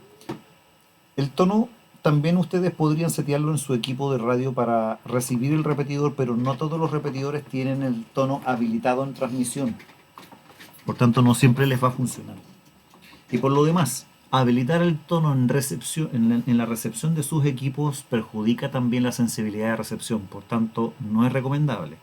Speaker 2: El tono también ustedes podrían setearlo en su equipo de radio para recibir el repetidor, pero no todos los repetidores tienen el tono habilitado en transmisión. Por tanto, no siempre les va a funcionar. Y por lo demás, habilitar el tono en recepción, en la recepción de sus equipos perjudica también la sensibilidad de recepción, por tanto, no es recomendable.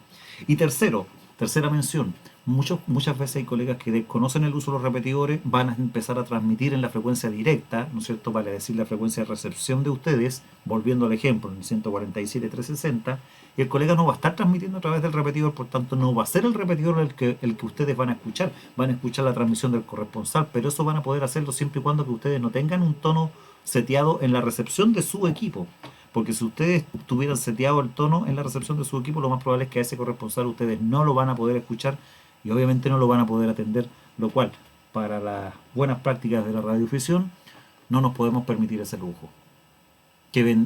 Speaker 2: Y tercera mención, muchas veces hay colegas que desconocen el uso de los repetidores, van a empezar a transmitir en la frecuencia directa, ¿no es cierto?, vale decir la frecuencia de recepción de ustedes, volviendo al ejemplo, en el 147.360, y el colega no va a estar transmitiendo a través del repetidor, por tanto no va a ser el repetidor el que ustedes van a escuchar la transmisión del corresponsal, pero eso van a poder hacerlo siempre y cuando que ustedes no tengan un tono seteado en la recepción de su equipo. Porque si ustedes tuvieran seteado el tono en la recepción de su equipo, lo más probable es que a ese corresponsal ustedes no lo van a poder escuchar y obviamente no lo van a poder atender, lo cual, para las buenas prácticas de la radiodifusión, no nos podemos permitir ese lujo.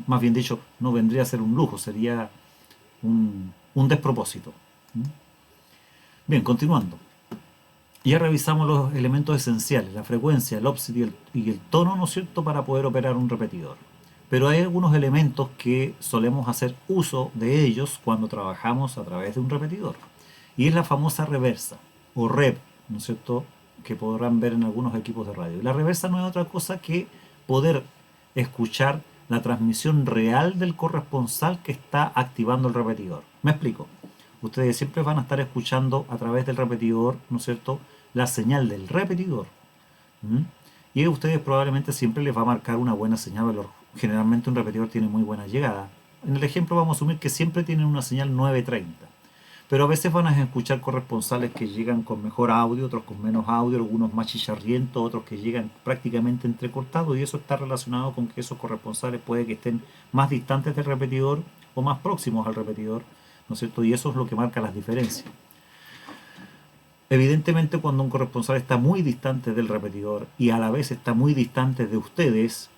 Speaker 2: Más bien dicho, no vendría a ser un lujo, sería un despropósito. Bien, continuando. Ya revisamos los elementos esenciales, la frecuencia, el offset y el tono, ¿no es cierto?, para poder operar un repetidor. Pero hay algunos elementos que solemos hacer uso de ellos cuando trabajamos a través de un repetidor.
Speaker 1: y es la famosa reversa, o rev, ¿no es cierto?, que podrán ver en algunos equipos de radio. La reversa no es otra cosa que poder escuchar la transmisión real del corresponsal que está activando el repetidor. Me explico. Ustedes siempre van a estar escuchando a través del repetidor, ¿no es cierto?, la señal del repetidor. ¿Mm? Y a ustedes probablemente siempre les va a marcar una buena señal. Generalmente un repetidor tiene muy buena llegada. En el ejemplo vamos a asumir que siempre tienen una señal 930. Pero a veces van a escuchar corresponsales que llegan con mejor audio, otros con menos audio, algunos más chicharrientos, otros que llegan prácticamente entrecortados, y eso está relacionado con que esos corresponsales puede que estén más distantes del repetidor o más próximos al repetidor, ¿no es cierto? Y eso es lo que marca las diferencias. Evidentemente, cuando un corresponsal está muy distante del repetidor y a la vez está muy distante de ustedes,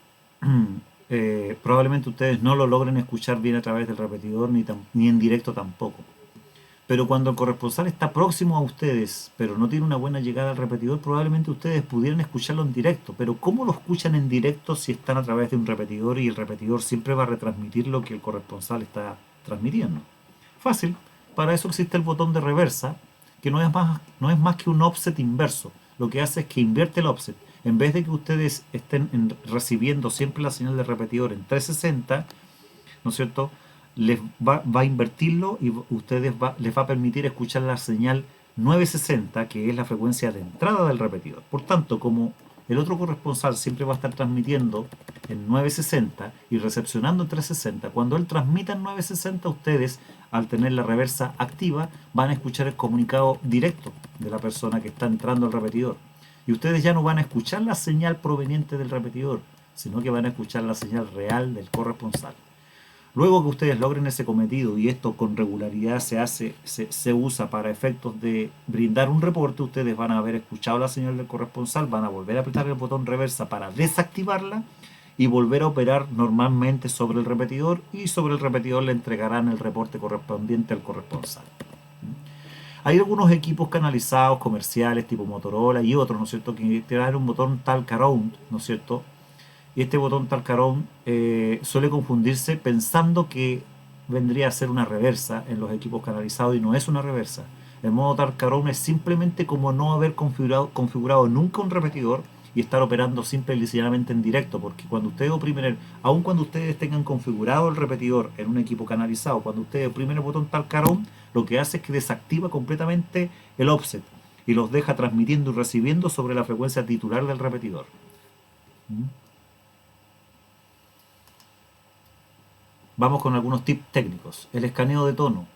Speaker 1: probablemente ustedes no lo logren escuchar bien a través del repetidor ni en directo tampoco. Pero cuando el corresponsal está próximo a ustedes, pero no tiene una buena llegada al repetidor, probablemente ustedes pudieran escucharlo en directo. Pero ¿cómo lo escuchan en directo si están a través de un repetidor y el repetidor siempre va a retransmitir lo que el corresponsal está transmitiendo? Fácil. Para eso existe el botón de reversa, que no es más que un offset inverso. Lo que hace es que invierte el offset. En vez de que ustedes estén recibiendo siempre la señal de repetidor en 360, ¿no es cierto?, les va a invertirlo y les va a permitir escuchar la señal 960, que es la frecuencia de entrada del repetidor. Por tanto, como el otro corresponsal siempre va a estar transmitiendo en 960 y recepcionando en 360, cuando él transmita en 960, ustedes, al tener la reversa activa, van a escuchar el comunicado directo de la persona que está entrando al repetidor. Y ustedes ya no van a escuchar la señal proveniente del repetidor, sino que van a escuchar la señal real del corresponsal. Luego que ustedes logren ese cometido, y esto con regularidad se usa para efectos de brindar un reporte, ustedes van a haber escuchado la señal del corresponsal, van a volver a apretar el botón reversa para desactivarla y volver a operar normalmente sobre el repetidor, y sobre el repetidor le entregarán el reporte correspondiente al corresponsal. Hay algunos equipos canalizados comerciales tipo Motorola y otros, ¿no es cierto?, que tienen un botón talk around, ¿no es cierto?, y este botón talcarón suele confundirse pensando que vendría a ser una reversa en los equipos canalizados, y no es una reversa. El modo talcarón es simplemente como no haber configurado nunca un repetidor y estar operando simple y sencillamente en directo, porque cuando ustedes oprimen, aun cuando ustedes tengan configurado el repetidor en un equipo canalizado, cuando ustedes oprimen el botón talcarón, lo que hace es que desactiva completamente el offset y los deja transmitiendo y recibiendo sobre la frecuencia titular del repetidor. ¿Mm? Vamos con algunos tips técnicos. El escaneo de tono.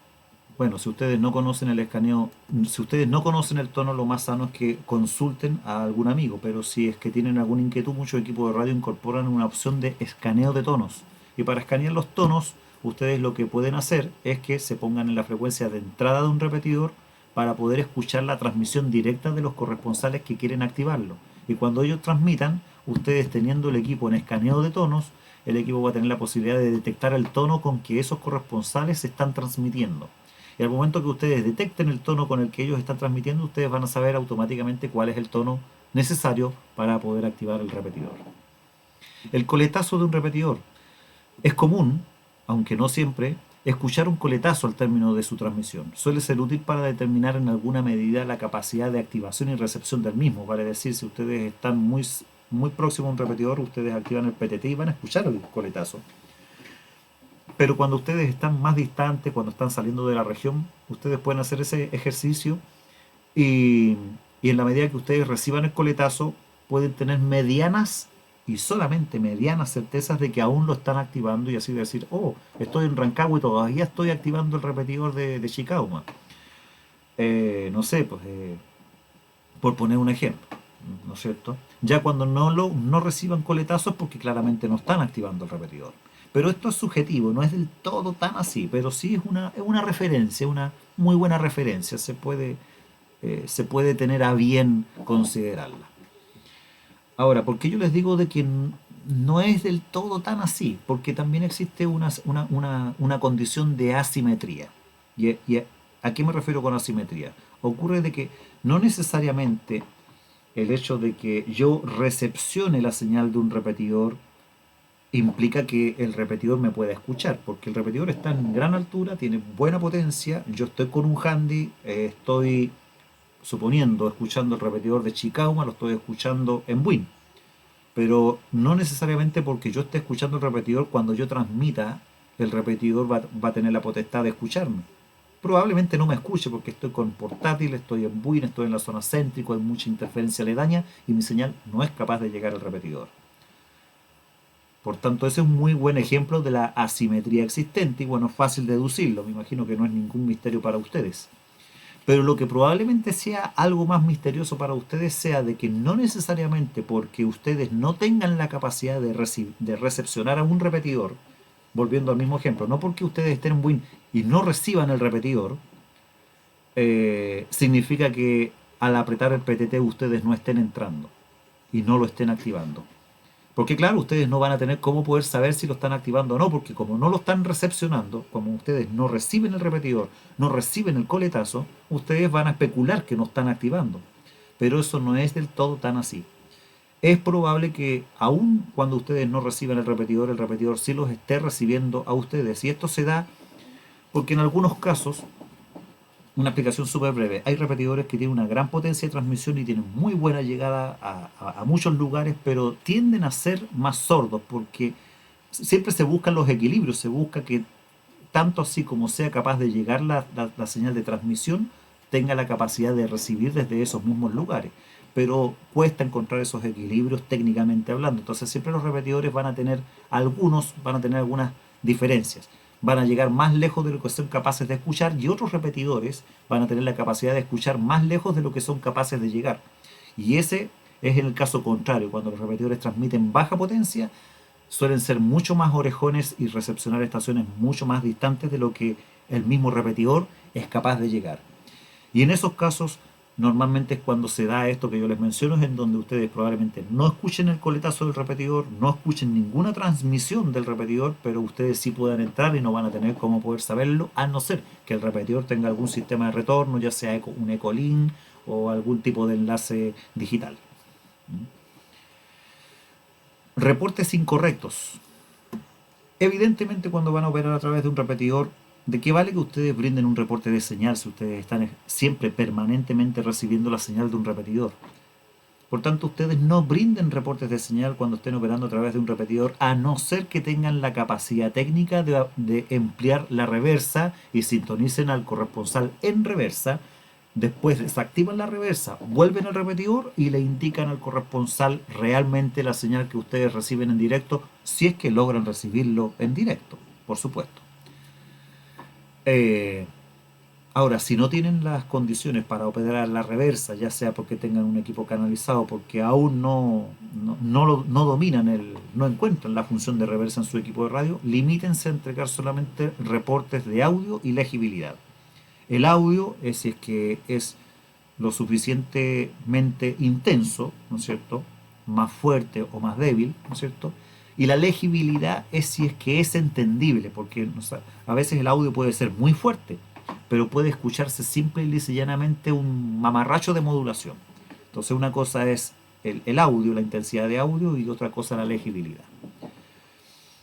Speaker 1: Bueno, si ustedes no conocen el escaneo, si ustedes no conocen el tono, lo más sano es que consulten a algún amigo, pero si es que tienen alguna inquietud, muchos equipos de radio incorporan una opción de escaneo de tonos. Y para escanear los tonos, ustedes lo que pueden hacer es que se pongan en la frecuencia de entrada de un repetidor para poder escuchar la transmisión directa de los corresponsales que quieren activarlo. Y cuando ellos transmitan, ustedes teniendo el equipo en escaneo de tonos, el equipo va a tener la posibilidad de detectar el tono con que esos corresponsales están transmitiendo. Y al momento que ustedes detecten el tono con el que ellos están transmitiendo, ustedes van a saber automáticamente cuál es el tono necesario para poder activar el repetidor. El coletazo de un repetidor. Es común, aunque no siempre, escuchar un coletazo al término de su transmisión. Suele ser útil para determinar en alguna medida la capacidad de activación y recepción del mismo. Vale decir, si ustedes están muy próximos a un repetidor, ustedes activan el PTT y van a escuchar el coletazo. Pero cuando ustedes están más distantes, cuando están saliendo de la región, ustedes pueden hacer ese ejercicio y en la medida que ustedes reciban el coletazo, pueden tener medianas y solamente medianas certezas de que aún lo están activando, y así decir, oh, estoy en Rancagua y todavía estoy activando el repetidor de Chicago. No sé, pues por poner un ejemplo, ¿no es cierto? Ya cuando no reciban coletazos, porque claramente no están activando el repetidor. Pero esto es subjetivo, no es del todo tan así, pero sí es una referencia, una muy buena referencia, se puede tener a bien considerarla. Ahora, ¿por qué yo les digo de que no es del todo tan así? Porque también existe una condición de asimetría. ¿Y a qué me refiero con asimetría? Ocurre de que no necesariamente el hecho de que yo recepcione la señal de un repetidor implica que el repetidor me pueda escuchar, porque el repetidor está en gran altura, tiene buena potencia, yo estoy con un handy, estoy suponiendo escuchando el repetidor de Chicago, lo estoy escuchando en Win, pero no necesariamente porque yo esté escuchando el repetidor, cuando yo transmita, el repetidor va a tener la potestad de escucharme. Probablemente no me escuche porque estoy con portátil, estoy en Win, estoy en la zona céntrica, hay mucha interferencia aledaña y mi señal no es capaz de llegar al repetidor. Por tanto, ese es un muy buen ejemplo de la asimetría existente y bueno, es fácil deducirlo, me imagino que no es ningún misterio para ustedes. Pero lo que probablemente sea algo más misterioso para ustedes sea de que no necesariamente porque ustedes no tengan la capacidad de recepcionar a un repetidor, volviendo al mismo ejemplo, no porque ustedes estén en Win y no reciban el repetidor, significa que al apretar el PTT ustedes no estén entrando y no lo estén activando. Porque claro, ustedes no van a tener cómo poder saber si lo están activando o no, porque como no lo están recepcionando, como ustedes no reciben el repetidor, no reciben el coletazo, ustedes van a especular que no están activando. Pero eso no es del todo tan así. Es probable que aun cuando ustedes no reciban el repetidor sí los esté recibiendo a ustedes. Y esto se da porque en algunos casos, una explicación súper breve. Hay repetidores que tienen una gran potencia de transmisión y tienen muy buena llegada a muchos lugares, pero tienden a ser más sordos porque siempre se buscan los equilibrios, se busca que tanto así como sea capaz de llegar la señal de transmisión, tenga la capacidad de recibir desde esos mismos lugares. Pero cuesta encontrar esos equilibrios técnicamente hablando. Entonces siempre los repetidores algunos van a tener algunas diferencias. Van a llegar más lejos de lo que son capaces de escuchar y otros repetidores van a tener la capacidad de escuchar más lejos de lo que son capaces de llegar. Y ese es el caso contrario, cuando los repetidores transmiten baja potencia, suelen ser mucho más orejones y recepcionar estaciones mucho más distantes de lo que el mismo repetidor es capaz de llegar. Y en esos casos, normalmente es cuando se da esto que yo les menciono, es en donde ustedes probablemente no escuchen el coletazo del repetidor, no escuchen ninguna transmisión del repetidor, pero ustedes sí puedan entrar y no van a tener cómo poder saberlo, a no ser que el repetidor tenga algún sistema de retorno, ya sea un Ecolink o algún tipo de enlace digital. Reportes incorrectos. Evidentemente, cuando van a operar a través de un repetidor, ¿de qué vale que ustedes brinden un reporte de señal si ustedes están siempre permanentemente recibiendo la señal de un repetidor? Por tanto, ustedes no brinden reportes de señal cuando estén operando a través de un repetidor, a no ser que tengan la capacidad técnica de emplear la reversa y sintonicen al corresponsal en reversa. Después desactivan la reversa, vuelven al repetidor y le indican al corresponsal realmente la señal que ustedes reciben en directo, si es que logran recibirlo en directo, por supuesto. Eh, Ahora, si no tienen las condiciones para operar la reversa, ya sea porque tengan un equipo canalizado, porque aún no dominan no encuentran la función de reversa en su equipo de radio, limítense a entregar solamente reportes de audio y legibilidad. El audio es si es que es lo suficientemente intenso, ¿no es cierto? Más fuerte o más débil, ¿no es cierto? Y la legibilidad es si es que es entendible, porque a veces el audio puede ser muy fuerte, pero puede escucharse simple y lisa y llanamente un mamarracho de modulación. Entonces una cosa es el audio, la intensidad de audio, y otra cosa la legibilidad.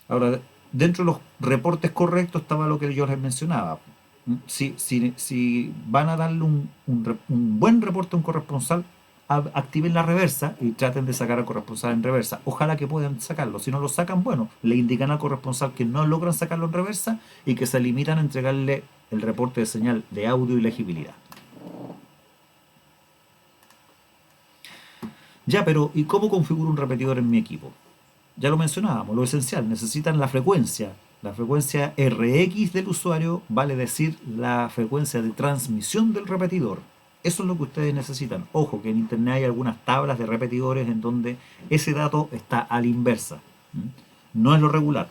Speaker 1: Ahora, dentro de los reportes correctos estaba lo que yo les mencionaba. Si van a darle un buen reporte a un corresponsal, activen la reversa y traten de sacar al corresponsal en reversa. Ojalá que puedan sacarlo. Si no lo sacan, bueno, le indican al corresponsal que no logran sacarlo en reversa y que se limitan a entregarle el reporte de señal de audio y legibilidad. Ya, pero ¿y cómo configuro un repetidor en mi equipo? Ya lo mencionábamos, lo esencial, necesitan la frecuencia. La frecuencia RX del usuario vale decir la frecuencia de transmisión del repetidor. Eso es lo que ustedes necesitan. Ojo, que en internet hay algunas tablas de repetidores en donde ese dato está a la inversa. No es lo regular,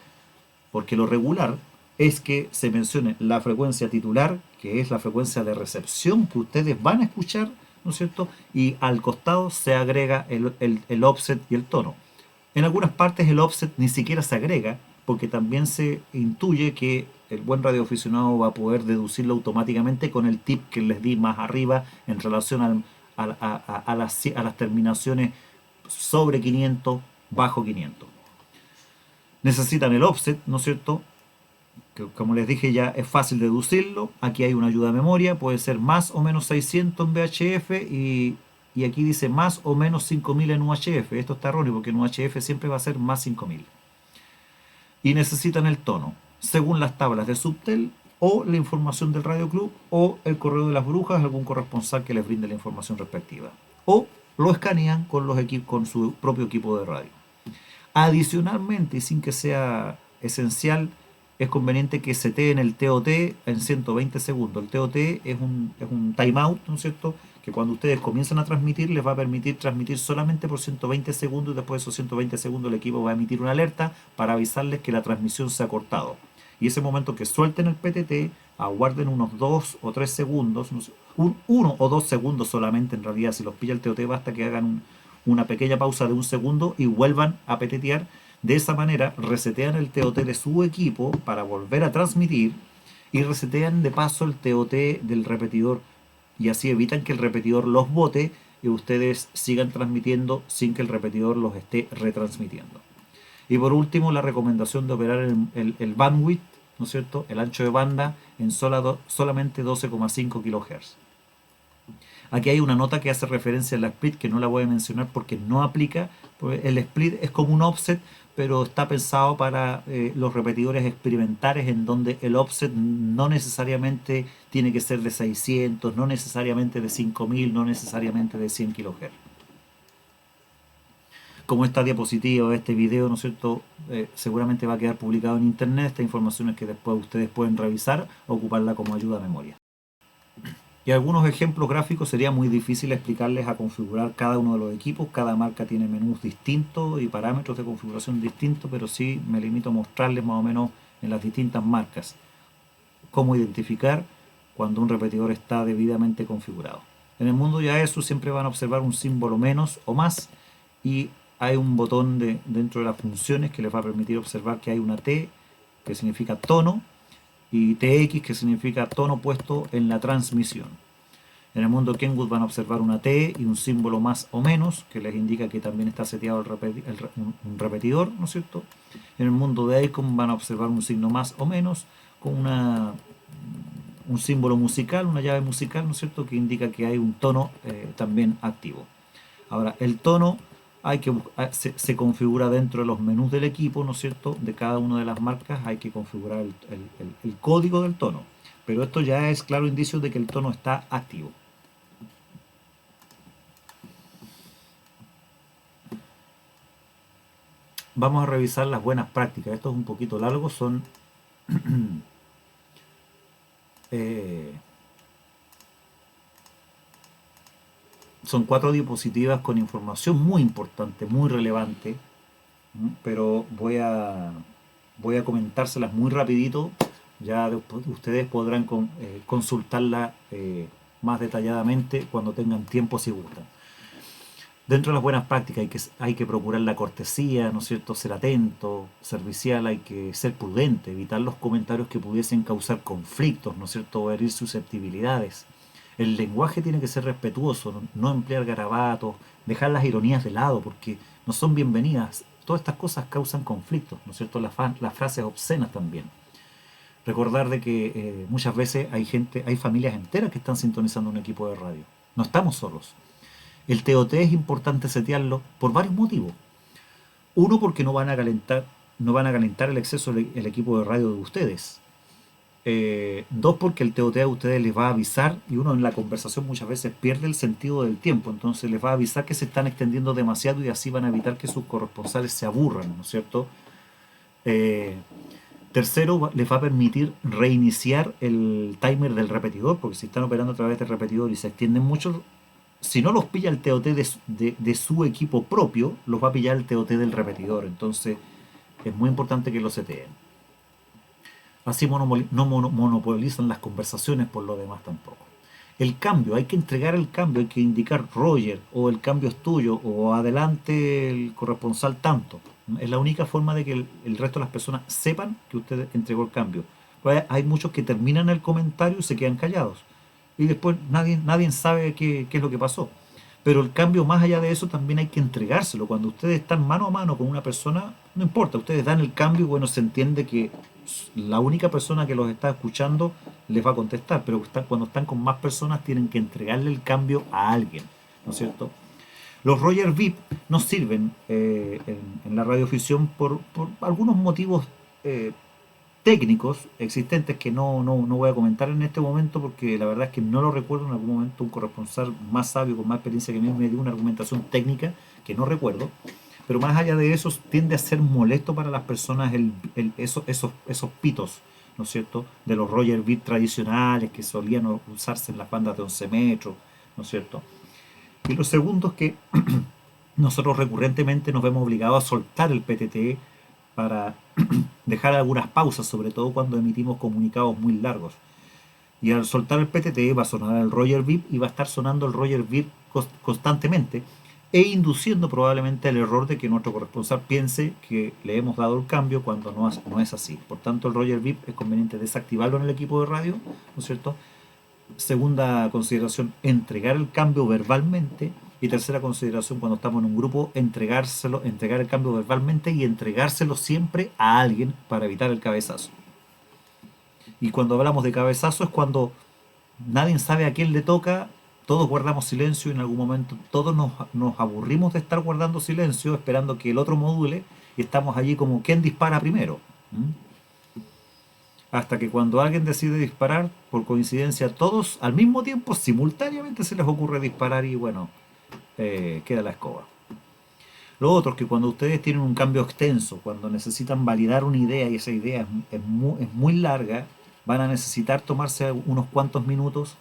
Speaker 1: porque lo regular es que se mencione la frecuencia titular, que es la frecuencia de recepción que ustedes van a escuchar, ¿no es cierto? Y al costado se agrega el offset y el tono. En algunas partes el offset ni siquiera se agrega, porque también se intuye que el buen radioaficionado va a poder deducirlo automáticamente con el tip que les di más arriba en relación a las terminaciones sobre 500, bajo 500. Necesitan el offset, ¿no es cierto? Que como les dije ya es fácil deducirlo. Aquí hay una ayuda de memoria, puede ser más o menos 600 en VHF y aquí dice más o menos 5000 en UHF. Esto está erróneo porque en UHF siempre va a ser más 5000. Y necesitan el tono, según las tablas de Subtel o la información del Radio Club o el correo de las brujas, algún corresponsal que les brinde la información respectiva. O lo escanean con, con su propio equipo de radio. Adicionalmente, y sin que sea esencial, es conveniente que seteen el TOT en 120 segundos. El TOT es un timeout, ¿no es cierto? Que cuando ustedes comienzan a transmitir, les va a permitir transmitir solamente por 120 segundos y después de esos 120 segundos el equipo va a emitir una alerta para avisarles que la transmisión se ha cortado. Y ese momento que suelten el PTT, aguarden unos 2 o 3 segundos, 1 o 2 segundos solamente en realidad, si los pilla el TOT basta que hagan una pequeña pausa de un segundo y vuelvan a petetear. De esa manera resetean el TOT de su equipo para volver a transmitir y resetean de paso el TOT del repetidor y así evitan que el repetidor los bote y ustedes sigan transmitiendo sin que el repetidor los esté retransmitiendo. Y por último, la recomendación de operar el bandwidth, ¿no es cierto?, el ancho de banda en solamente 12,5 kHz. Aquí hay una nota que hace referencia a la split que no la voy a mencionar porque no aplica. El split es como un offset, pero está pensado para los repetidores experimentales en donde el offset no necesariamente tiene que ser de 600, no necesariamente de 5000, no necesariamente de 100 kHz. Como esta diapositiva, este video, ¿no es cierto?, seguramente va a quedar publicado en internet. Esta información es que después ustedes pueden revisar o ocuparla como ayuda a memoria. Y algunos ejemplos gráficos sería muy difícil explicarles a configurar cada uno de los equipos. Cada marca tiene menús distintos y parámetros de configuración distintos, pero sí me limito a mostrarles más o menos en las distintas marcas cómo identificar cuando un repetidor está debidamente configurado. En el mundo ya eso siempre van a observar un símbolo menos o más y hay un botón dentro de las funciones que les va a permitir observar que hay una T que significa tono y TX que significa tono puesto en la transmisión. En el mundo Kenwood van a observar una T y un símbolo más o menos que les indica que también está seteado un repetidor, ¿no es cierto? En el mundo de ICOM van a observar un signo más o menos con un símbolo musical, una llave musical, ¿no es cierto?, que indica que hay un tono también activo. Ahora, el tono se configura dentro de los menús del equipo, ¿no es cierto?, de cada una de las marcas hay que configurar el código del tono. Pero esto ya es claro indicio de que el tono está activo. Vamos a revisar las buenas prácticas. Esto es un poquito largo, son son 4 diapositivas con información muy importante, muy relevante, pero voy a comentárselas muy rapidito. Ya ustedes podrán consultarla más detalladamente cuando tengan tiempo si gustan. Dentro de las buenas prácticas hay que procurar la cortesía, ¿no es cierto?, ser atento, servicial, hay que ser prudente, evitar los comentarios que pudiesen causar conflictos, ¿no es cierto?, o herir susceptibilidades. El lenguaje tiene que ser respetuoso, no emplear garabatos, dejar las ironías de lado porque no son bienvenidas. Todas estas cosas causan conflictos, ¿no es cierto?, las frases obscenas también. Recordar de que muchas veces hay familias enteras que están sintonizando un equipo de radio. No estamos solos. El TOT es importante setearlo por varios motivos. Uno, porque no van a calentar el exceso el equipo de radio de ustedes. Dos, porque el TOT a ustedes les va a avisar y uno en la conversación muchas veces pierde el sentido del tiempo, entonces les va a avisar que se están extendiendo demasiado y así van a evitar que sus corresponsales se aburran, ¿no es cierto? Tercero, les va a permitir reiniciar el timer del repetidor, porque si están operando a través del repetidor y se extienden mucho, si no los pilla el TOT de su equipo propio, los va a pillar el TOT del repetidor. Entonces es muy importante que lo seteen. Así no monopolizan las conversaciones por lo demás tampoco. El cambio, hay que entregar el cambio, hay que indicar Roger, o el cambio es tuyo, o adelante el corresponsal tanto. Es la única forma de que el resto de las personas sepan que usted entregó el cambio. Pues hay muchos que terminan el comentario y se quedan callados. Y después nadie sabe qué es lo que pasó. Pero el cambio, más allá de eso, también hay que entregárselo. Cuando ustedes están mano a mano con una persona, no importa, ustedes dan el cambio y bueno, se entiende que la única persona que los está escuchando les va a contestar, pero cuando están con más personas tienen que entregarle el cambio a alguien, ¿no es cierto? Los Roger VIP nos sirven en la radioficción por algunos motivos eh, técnicos existentes que no voy a comentar en este momento porque la verdad es que no lo recuerdo. En algún momento un corresponsal más sabio, con más experiencia que mí, me dio una argumentación técnica que no recuerdo. Pero más allá de eso, tiende a ser molesto para las personas esos pitos, ¿no es cierto? De los Roger Beat tradicionales que solían usarse en las bandas de 11 metros, ¿no es cierto? Y lo segundo es que nosotros recurrentemente nos vemos obligados a soltar el PTT para dejar algunas pausas, sobre todo cuando emitimos comunicados muy largos. Y al soltar el PTT va a sonar el Roger VIP y va a estar sonando el Roger VIP constantemente e induciendo probablemente el error de que nuestro corresponsal piense que le hemos dado el cambio cuando no es así. Por tanto, el Roger VIP es conveniente desactivarlo en el equipo de radio, ¿no es cierto? Segunda consideración, entregar el cambio verbalmente. Y tercera consideración, cuando estamos en un grupo, entregar el cambio verbalmente y entregárselo siempre a alguien para evitar el cabezazo. Y cuando hablamos de cabezazo es cuando nadie sabe a quién le toca, todos guardamos silencio y en algún momento todos nos aburrimos de estar guardando silencio esperando que el otro module y estamos allí como quién dispara primero. ¿Mm? Hasta que cuando alguien decide disparar, por coincidencia todos al mismo tiempo, simultáneamente se les ocurre disparar y bueno, queda la escoba. Lo otro es que cuando ustedes tienen un cambio extenso, cuando necesitan validar una idea y esa idea es muy larga, van a necesitar tomarse unos cuantos minutos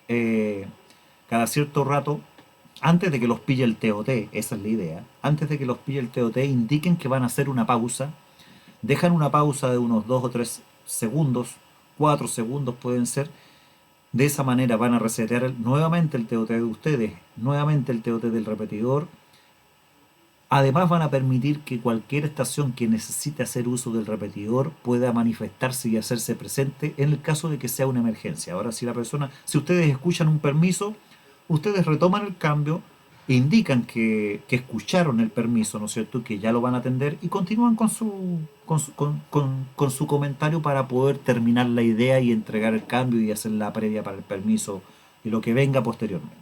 Speaker 1: eh, cada cierto rato, antes de que los pille el TOT, esa es la idea, antes de que los pille el TOT, indiquen que van a hacer una pausa, dejan una pausa de unos 2 o 3 segundos, 4 segundos pueden ser, de esa manera van a resetear nuevamente el TOT de ustedes, nuevamente el TOT del repetidor. Además van a permitir que cualquier estación que necesite hacer uso del repetidor pueda manifestarse y hacerse presente en el caso de que sea una emergencia. Ahora, si ustedes escuchan un permiso, ustedes retoman el cambio, indican que escucharon el permiso, ¿no es cierto?, que ya lo van a atender y continúan con su comentario para poder terminar la idea y entregar el cambio y hacer la previa para el permiso y lo que venga posteriormente.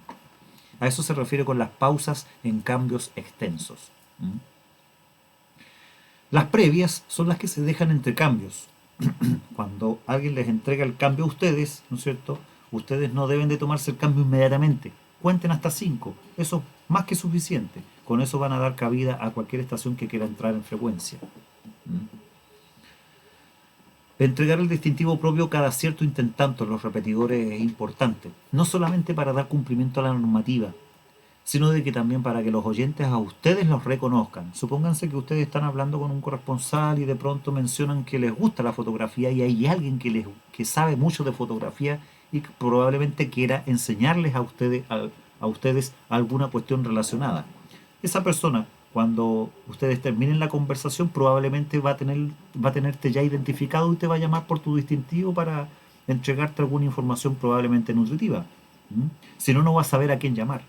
Speaker 1: A eso se refiere con las pausas en cambios extensos. ¿Mm? Las previas son las que se dejan entre cambios. Cuando alguien les entrega el cambio a ustedes, ¿no es cierto? Ustedes no deben de tomarse el cambio inmediatamente. Cuenten hasta 5. Eso es más que suficiente. Con eso van a dar cabida a cualquier estación que quiera entrar en frecuencia. ¿Mm? Entregar el distintivo propio cada cierto intentanto en los repetidores es importante, no solamente para dar cumplimiento a la normativa, sino de que también para que los oyentes a ustedes los reconozcan. Supónganse que ustedes están hablando con un corresponsal y de pronto mencionan que les gusta la fotografía y hay alguien que sabe mucho de fotografía y que probablemente quiera enseñarles a ustedes alguna cuestión relacionada. Esa persona, cuando ustedes terminen la conversación, probablemente va a tenerte ya identificado y te va a llamar por tu distintivo para entregarte alguna información probablemente nutritiva. ¿Mm? Si no, no va a saber a quién llamar.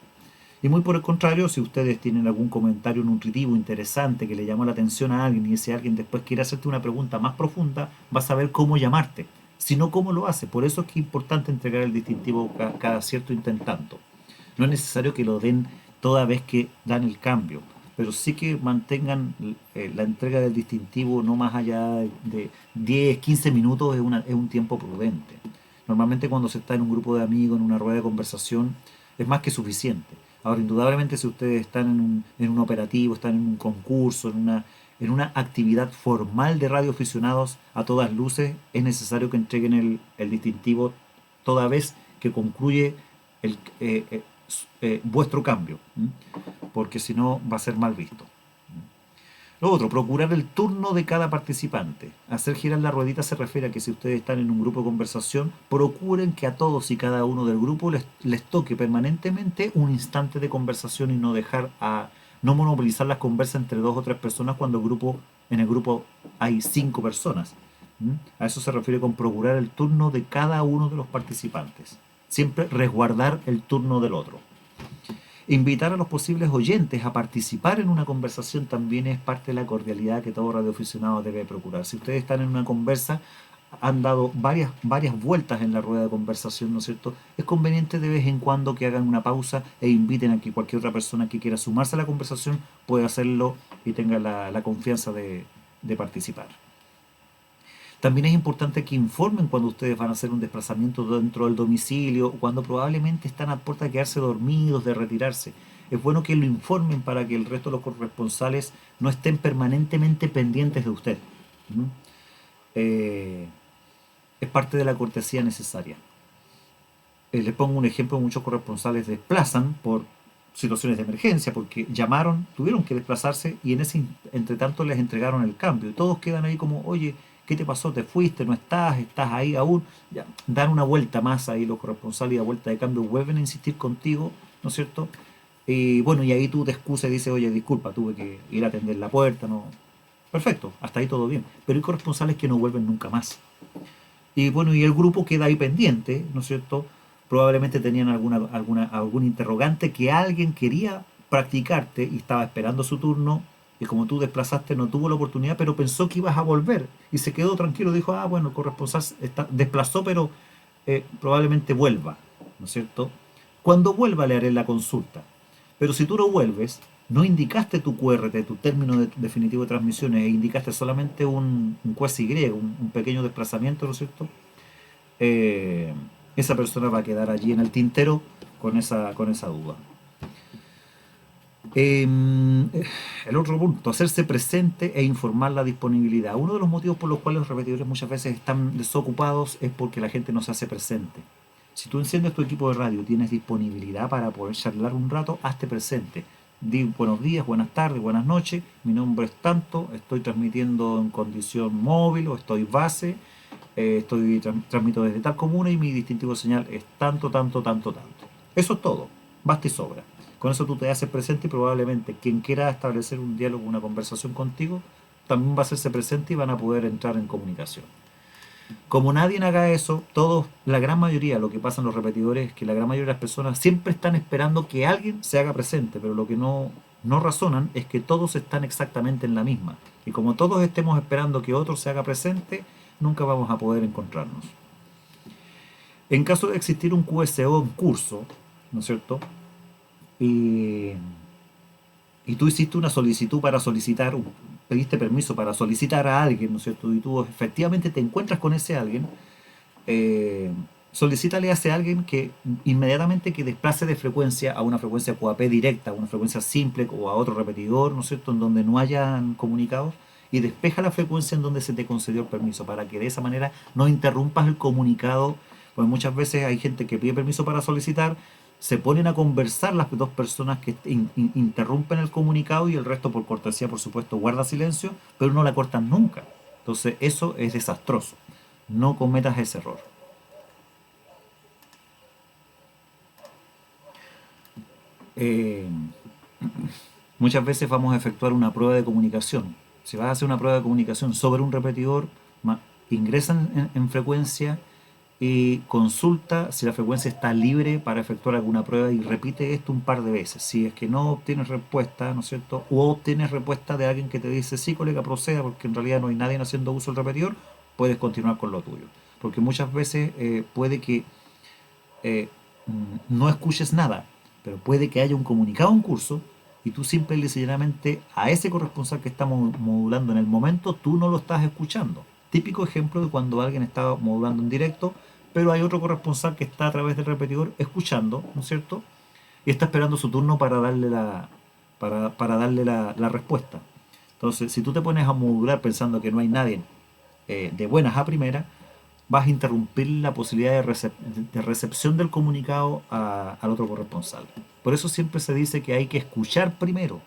Speaker 1: Y muy por el contrario, si ustedes tienen algún comentario nutritivo, interesante, que le llamó la atención a alguien y ese alguien después quiere hacerte una pregunta más profunda, va a saber cómo llamarte, si no cómo lo hace. Por eso es que es importante entregar el distintivo cada cierto intentanto. No es necesario que lo den toda vez que dan el cambio, pero sí que mantengan la entrega del distintivo no más allá de 10, 15 minutos, es un tiempo prudente. Normalmente cuando se está en un grupo de amigos, en una rueda de conversación, es más que suficiente. Ahora, indudablemente, si ustedes están en un operativo, están en un concurso, en una actividad formal de radioaficionados a todas luces, es necesario que entreguen el distintivo toda vez que concluye vuestro cambio, ¿m? Porque si no va a ser mal visto. Lo otro, procurar el turno de cada participante. Hacer girar la ruedita se refiere a que si ustedes están en un grupo de conversación, procuren que a todos y cada uno del grupo les toque permanentemente un instante de conversación y no monopolizar las conversas entre 2 o 3 personas cuando en el grupo hay 5 personas. ¿Mm? A eso se refiere con procurar el turno de cada uno de los participantes. Siempre resguardar el turno del otro. Invitar a los posibles oyentes a participar en una conversación también es parte de la cordialidad que todo radioaficionado debe procurar. Si ustedes están en una conversa, han dado varias vueltas en la rueda de conversación, ¿no es cierto? Es conveniente de vez en cuando que hagan una pausa e inviten a que cualquier otra persona que quiera sumarse a la conversación pueda hacerlo y tenga la confianza de participar. También es importante que informen cuando ustedes van a hacer un desplazamiento dentro del domicilio, cuando probablemente están a puerta de quedarse dormidos, de retirarse. Es bueno que lo informen para que el resto de los corresponsales no estén permanentemente pendientes de usted. ¿Mm? Eh, es parte de la cortesía necesaria. Les pongo un ejemplo: muchos corresponsales desplazan por situaciones de emergencia, porque llamaron, tuvieron que desplazarse y en ese entretanto les entregaron el cambio. Y todos quedan ahí como, oye, ¿qué te pasó? ¿Te fuiste? ¿No estás? ¿Estás ahí aún? Ya, dan una vuelta más ahí los corresponsales y a vuelta de cambio vuelven a insistir contigo, ¿no es cierto? Y bueno, y ahí tú te excusas y dices, oye, disculpa, tuve que ir a atender la puerta, ¿no? Perfecto, hasta ahí todo bien. Pero hay corresponsales que no vuelven nunca más. Y bueno, y el grupo queda ahí pendiente, ¿no es cierto? Probablemente tenían algún interrogante que alguien quería practicarte y estaba esperando su turno, y como tú desplazaste no tuvo la oportunidad, pero pensó que ibas a volver y se quedó tranquilo, dijo, ah, bueno, el corresponsal desplazó, pero probablemente vuelva, ¿no es cierto? Cuando vuelva le haré la consulta. Pero si tú no vuelves, no indicaste tu QRT, tu término definitivo de transmisiones, e indicaste solamente un QSY, un pequeño desplazamiento, ¿no es cierto? Eh, esa persona va a quedar allí en el tintero con esa duda. Eh, el otro punto, hacerse presente e informar la disponibilidad. Uno de los motivos por los cuales los repetidores muchas veces están desocupados es porque la gente no se hace presente. Si tú enciendes tu equipo de radio, tienes disponibilidad para poder charlar un rato, hazte presente. Di buenos días, buenas tardes, buenas noches, mi nombre es tanto, estoy transmitiendo en condición móvil o estoy base, transmito desde tal comuna y mi distintivo de señal es tanto, tanto, tanto, tanto. Eso es todo, basta y sobra. Con eso tú te haces presente y probablemente quien quiera establecer un diálogo, una conversación contigo, también va a hacerse presente y van a poder entrar en comunicación. Como nadie haga eso, todos, la gran mayoría, lo que pasa en los repetidores es que la gran mayoría de las personas siempre están esperando que alguien se haga presente, pero lo que no razonan es que todos están exactamente en la misma. Y como todos estemos esperando que otro se haga presente, nunca vamos a poder encontrarnos. En caso de existir un QSO en curso, ¿no es cierto? Y, y tú hiciste una solicitud para solicitar, pediste permiso para solicitar a alguien, ¿no es cierto? Y tú efectivamente te encuentras con ese alguien, eh, solicítale a ese alguien que inmediatamente que desplace de frecuencia a una frecuencia QAP directa, a una frecuencia simple o a otro repetidor, ¿no es cierto?, en donde no hayan comunicados, y despeja la frecuencia en donde se te concedió el permiso, para que de esa manera no interrumpas el comunicado, porque muchas veces hay gente que pide permiso para solicitar, se ponen a conversar las dos personas que interrumpen el comunicado y el resto por cortesía, por supuesto, guarda silencio, pero no la cortan nunca. Entonces eso es desastroso. No cometas ese error. Eh, Muchas veces vamos a efectuar una prueba de comunicación. Si vas a hacer una prueba de comunicación sobre un repetidor, ingresa en frecuencia y consulta si la frecuencia está libre para efectuar alguna prueba y repite esto un par de veces. Si es que no obtienes respuesta, ¿no es cierto? O obtienes respuesta de alguien que te dice, sí, colega, proceda, porque en realidad no hay nadie haciendo uso del repetidor, puedes continuar con lo tuyo. Porque muchas veces puede que eh, no escuches nada, pero puede que haya un comunicado en curso y tú simple y sencillamente a ese corresponsal que está modulando en el momento, tú no lo estás escuchando. Típico ejemplo de cuando alguien está modulando en directo, pero hay otro corresponsal que está a través del repetidor escuchando, ¿no es cierto? Y está esperando su turno para darle la respuesta. Entonces, si tú te pones a modular pensando que no hay nadie de buenas a primeras, vas a interrumpir la posibilidad de recepción del comunicado al otro corresponsal. Por eso siempre se dice que hay que escuchar primero.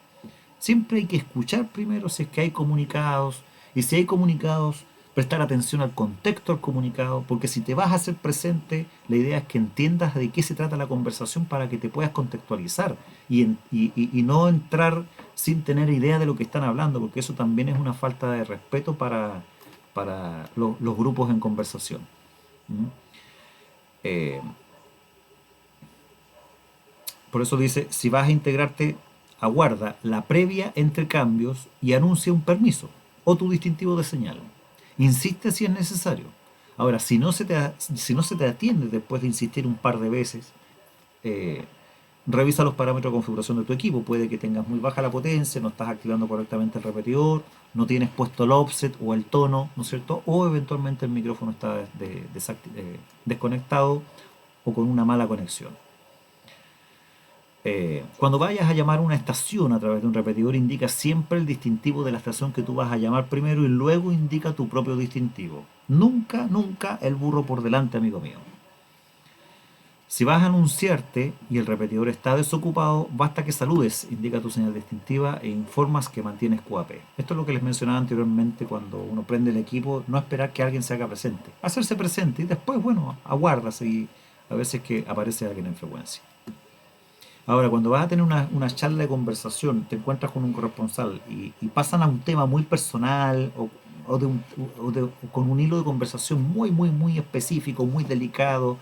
Speaker 1: Siempre hay que escuchar primero si es que hay comunicados. Y si hay comunicados, prestar atención al contexto del comunicado, porque si te vas a hacer presente, la idea es que entiendas de qué se trata la conversación para que te puedas contextualizar y no entrar sin tener idea de lo que están hablando, porque eso también es una falta de respeto para los grupos en conversación. ¿Mm? Eh, Por eso dice, si vas a integrarte, aguarda la previa entre cambios y anuncia un permiso o tu distintivo de señal. Insiste si es necesario. Ahora, si no se te atiende después de insistir un par de veces, eh, revisa los parámetros de configuración de tu equipo. Puede que tengas muy baja la potencia, no estás activando correctamente el repetidor, no tienes puesto el offset o el tono, ¿no es cierto? O eventualmente el micrófono está desconectado o con una mala conexión. Cuando vayas a llamar a una estación a través de un repetidor, indica siempre el distintivo de la estación que tú vas a llamar primero y luego indica tu propio distintivo. Nunca, nunca el burro por delante, amigo mío. Si vas a anunciarte y el repetidor está desocupado, basta que saludes, indica tu señal distintiva e informas que mantienes QAP. Esto es lo que les mencionaba anteriormente cuando uno prende el equipo, no esperar que alguien se haga presente. Hacerse presente y después, bueno, aguardas y a veces que aparece alguien en frecuencia. Ahora, cuando vas a tener una charla de conversación, te encuentras con un corresponsal y pasan a un tema muy personal o con un hilo de conversación muy, muy, muy específico, muy delicado,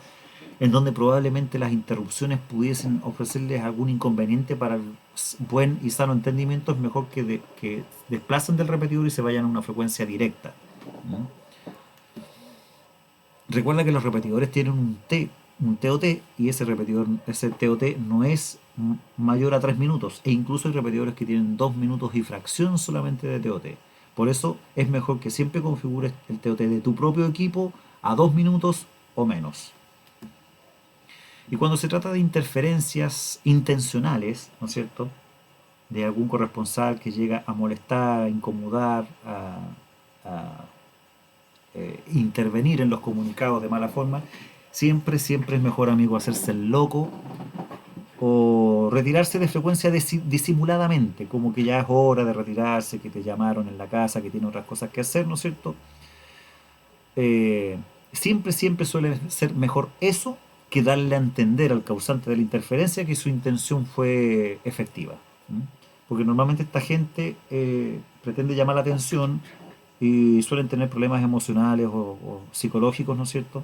Speaker 1: en donde probablemente las interrupciones pudiesen ofrecerles algún inconveniente para el buen y sano entendimiento, es mejor que desplacen del repetidor y se vayan a una frecuencia directa, ¿no? Recuerda que los repetidores tienen un TOT y ese TOT no es mayor a 3 minutos e incluso hay repetidores que tienen 2 minutos y fracción solamente de TOT. Por eso es mejor que siempre configures el TOT de tu propio equipo a 2 minutos o menos. Y cuando se trata de interferencias intencionales, ¿no es cierto?, de algún corresponsal que llega a molestar, a incomodar, a intervenir en los comunicados de mala forma, siempre, siempre es mejor, amigo, hacerse el loco o retirarse de frecuencia disimuladamente, como que ya es hora de retirarse, que te llamaron en la casa, que tiene otras cosas que hacer, ¿no es cierto? Siempre, siempre suele ser mejor eso que darle a entender al causante de la interferencia que su intención fue efectiva. ¿Mm? Porque normalmente esta gente pretende llamar la atención y suelen tener problemas emocionales o psicológicos, ¿no es cierto?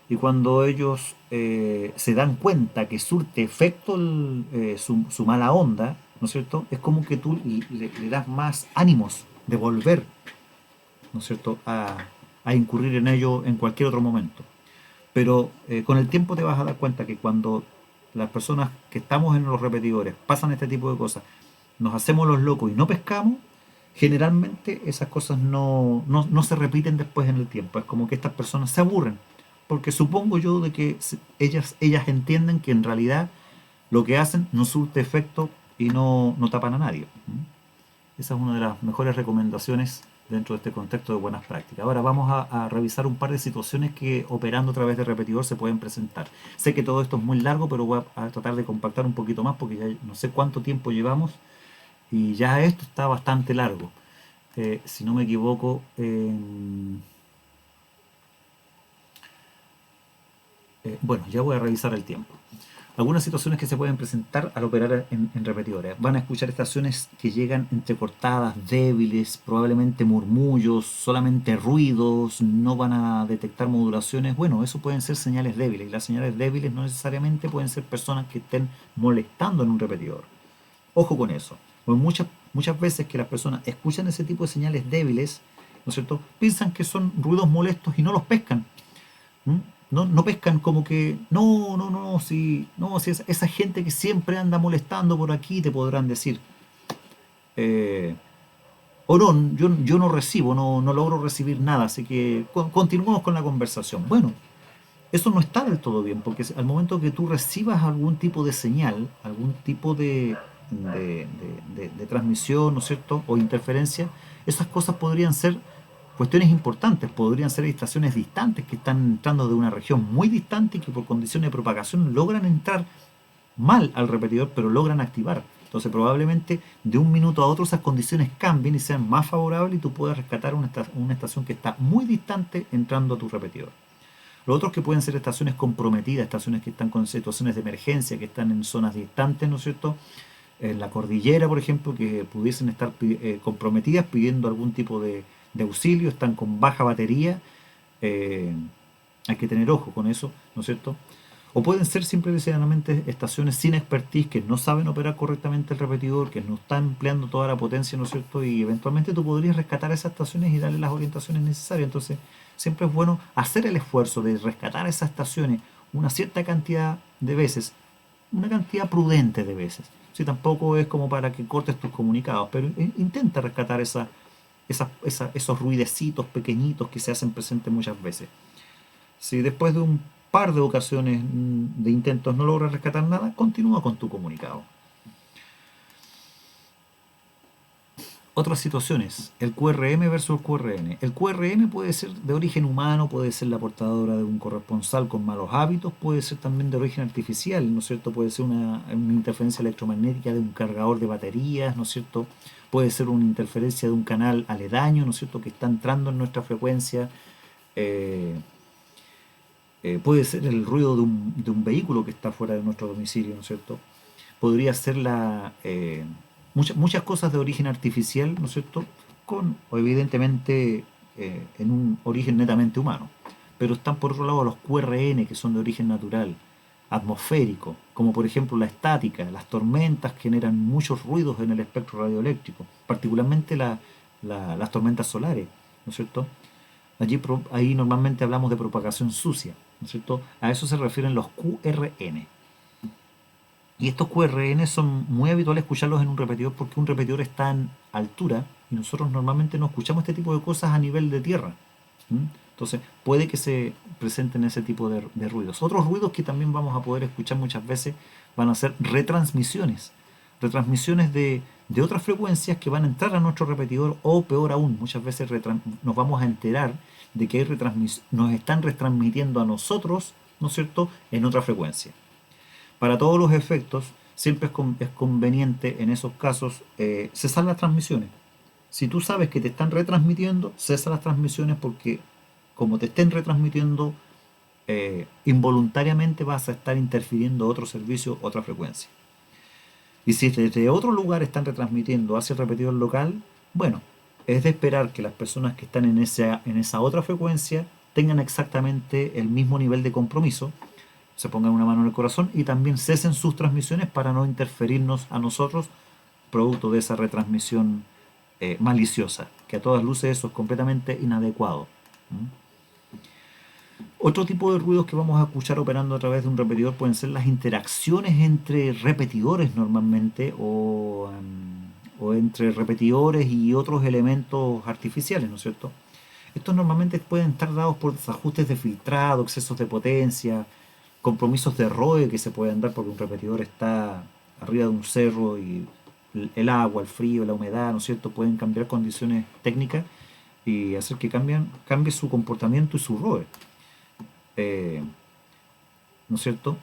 Speaker 1: Y cuando ellos se dan cuenta que surte efecto su mala onda, ¿no es cierto? Es como que tú le das más ánimos de volver, ¿no es cierto?, a incurrir en ello en cualquier otro momento. Pero con el tiempo te vas a dar cuenta que cuando las personas que estamos en los repetidores pasan este tipo de cosas, nos hacemos los locos y no pescamos, generalmente esas cosas no se repiten después en el tiempo. Es como que estas personas se aburren, porque supongo yo de que ellas entienden que en realidad lo que hacen no surte efecto y no tapan a nadie. Esa es una de las mejores recomendaciones dentro de este contexto de buenas prácticas. Ahora vamos a revisar un par de situaciones que operando a través de repetidor se pueden presentar. Sé que todo esto es muy largo, pero voy a tratar de compactar un poquito más porque ya no sé cuánto tiempo llevamos y ya esto está bastante largo. Si no me equivoco, bueno, ya voy a revisar el tiempo. Algunas situaciones que se pueden presentar al operar en repetidores. Van a escuchar estaciones que llegan entrecortadas, débiles, probablemente murmullos, solamente ruidos, no van a detectar modulaciones. Bueno, eso pueden ser señales débiles. Y las señales débiles no necesariamente pueden ser personas que estén molestando en un repetidor. Ojo con eso. Pues muchas veces que las personas escuchan ese tipo de señales débiles, ¿no es cierto?, piensan que son ruidos molestos y no los pescan. ¿Mm? No pescan como que, si esa gente que siempre anda molestando por aquí, te podrán decir. O no, yo no recibo, no logro recibir nada, así que continuemos con la conversación. Bueno, eso no está del todo bien, porque al momento que tú recibas algún tipo de señal, algún tipo de transmisión, ¿no es cierto?, o interferencia, esas cosas podrían ser cuestiones importantes, podrían ser estaciones distantes que están entrando de una región muy distante y que por condiciones de propagación logran entrar mal al repetidor, pero logran activar. Entonces probablemente de un minuto a otro esas condiciones cambien y sean más favorables y tú puedas rescatar una estación que está muy distante entrando a tu repetidor. Los otros que pueden ser estaciones comprometidas, estaciones que están con situaciones de emergencia, que están en zonas distantes, ¿no es cierto?, en la cordillera, por ejemplo, que pudiesen estar comprometidas pidiendo algún tipo de auxilio, están con baja batería, hay que tener ojo con eso, ¿no es cierto? O pueden ser simplemente estaciones sin expertise que no saben operar correctamente el repetidor, que no están empleando toda la potencia, ¿no es cierto? Y eventualmente tú podrías rescatar esas estaciones y darle las orientaciones necesarias. Entonces, siempre es bueno hacer el esfuerzo de rescatar esas estaciones una cierta cantidad de veces, una cantidad prudente de veces. Si tampoco es como para que cortes tus comunicados, pero intenta rescatar esos ruidecitos pequeñitos que se hacen presentes muchas veces. Si después de un par de ocasiones de intentos no logras rescatar nada, continúa con tu comunicado. Otras situaciones, el QRM versus el QRN. El QRM puede ser de origen humano, puede ser la portadora de un corresponsal con malos hábitos, puede ser también de origen artificial, ¿no es cierto? Puede ser una interferencia electromagnética de un cargador de baterías, ¿no es cierto? Puede ser una interferencia de un canal aledaño, ¿no es cierto?, que está entrando en nuestra frecuencia. Eh, Puede ser el ruido de un vehículo que está fuera de nuestro domicilio, ¿no es cierto? Podría ser muchas cosas de origen artificial, ¿no es cierto? O evidentemente en un origen netamente humano. Pero están por otro lado los QRN, que son de origen natural, atmosférico, como por ejemplo la estática. Las tormentas generan muchos ruidos en el espectro radioeléctrico, particularmente las tormentas solares, ¿no es cierto? Ahí normalmente hablamos de propagación sucia, ¿no es cierto? A eso se refieren los QRN. Y estos QRN son muy habituales escucharlos en un repetidor porque un repetidor está en altura y nosotros normalmente no escuchamos este tipo de cosas a nivel de tierra. ¿Mm? Entonces puede que se presenten ese tipo de ruidos. Otros ruidos que también vamos a poder escuchar muchas veces van a ser retransmisiones. Retransmisiones de otras frecuencias que van a entrar a nuestro repetidor o peor aún, muchas veces nos vamos a enterar de que nos están retransmitiendo a nosotros, ¿no es cierto?, en otra frecuencia. Para todos los efectos, siempre es conveniente en esos casos cesar las transmisiones. Si tú sabes que te están retransmitiendo, cesa las transmisiones porque como te estén retransmitiendo, involuntariamente vas a estar interfiriendo otro servicio, otra frecuencia. Y si desde otro lugar están retransmitiendo hacia el repetidor local, bueno, es de esperar que las personas que están en esa otra frecuencia tengan exactamente el mismo nivel de compromiso, se pongan una mano en el corazón y también cesen sus transmisiones para no interferirnos a nosotros producto de esa retransmisión maliciosa, que a todas luces eso es completamente inadecuado. ¿Mm? Otro tipo de ruidos que vamos a escuchar operando a través de un repetidor pueden ser las interacciones entre repetidores normalmente o entre repetidores y otros elementos artificiales, ¿no es cierto? Estos normalmente pueden estar dados por desajustes de filtrado, excesos de potencia, compromisos de ROE que se pueden dar porque un repetidor está arriba de un cerro y el agua, el frío, la humedad, ¿no es cierto?, pueden cambiar condiciones técnicas y hacer que cambie su comportamiento y su ROE. eh, ¿No es cierto?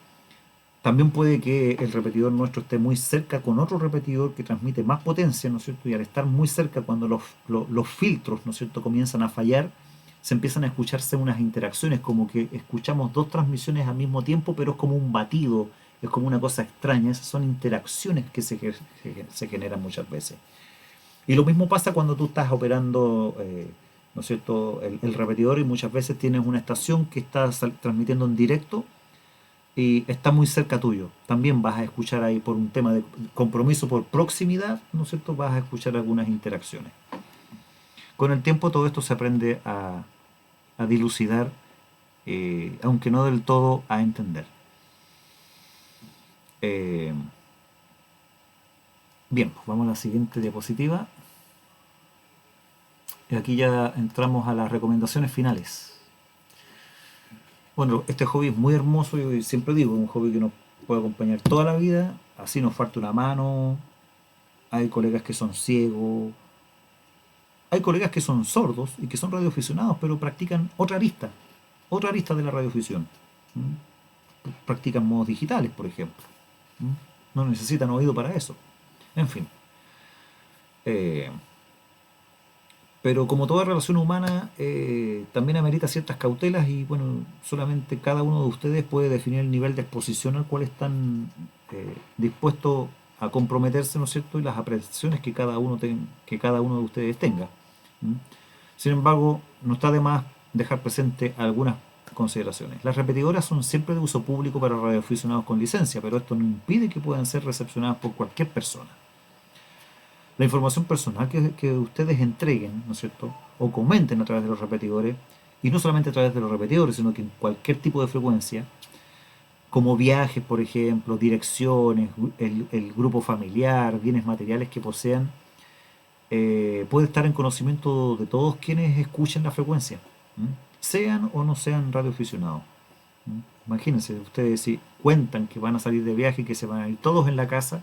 Speaker 1: También puede que el repetidor nuestro esté muy cerca con otro repetidor que transmite más potencia, ¿no es cierto? Y al estar muy cerca, cuando los filtros, ¿no es cierto?, comienzan a fallar, se empiezan a escucharse unas interacciones, como que escuchamos dos transmisiones al mismo tiempo, pero es como un batido, es como una cosa extraña. Esas son interacciones que se generan muchas veces. Y lo mismo pasa cuando tú estás operando, ¿no es cierto?, el repetidor y muchas veces tienes una estación que está transmitiendo en directo y está muy cerca tuyo. También vas a escuchar ahí por un tema de compromiso por proximidad, ¿no es cierto?, vas a escuchar algunas interacciones. Con el tiempo todo esto se aprende a dilucidar, aunque no del todo a entender. Eh, Bien, pues vamos a la siguiente diapositiva. Y aquí ya entramos a las recomendaciones finales. Bueno, este hobby es muy hermoso y siempre digo, es un hobby que nos puede acompañar toda la vida, así nos falta una mano, hay colegas que son ciegos, hay colegas que son sordos y que son radioaficionados, pero practican otra arista de la radiodifusión. ¿Mm? Practican modos digitales, por ejemplo. ¿Mm? No necesitan oído para eso. En fin. Eh, pero como toda relación humana, también amerita ciertas cautelas y bueno, solamente cada uno de ustedes puede definir el nivel de exposición al cual están dispuestos a comprometerse, ¿no es cierto? Y las apreciaciones que cada uno de ustedes tenga. ¿Mm? Sin embargo, no está de más dejar presente algunas consideraciones. Las repetidoras son siempre de uso público para radioaficionados con licencia, pero esto no impide que puedan ser recepcionadas por cualquier persona. La información personal que ustedes entreguen, ¿no es cierto?, o comenten a través de los repetidores, y no solamente a través de los repetidores, sino que en cualquier tipo de frecuencia, como viajes, por ejemplo, direcciones, el grupo familiar, bienes materiales que posean, puede estar en conocimiento de todos quienes escuchen la frecuencia, ¿m? Sean o no sean radioaficionados. ¿M? Imagínense, ustedes si cuentan que van a salir de viaje y que se van a ir todos en la casa,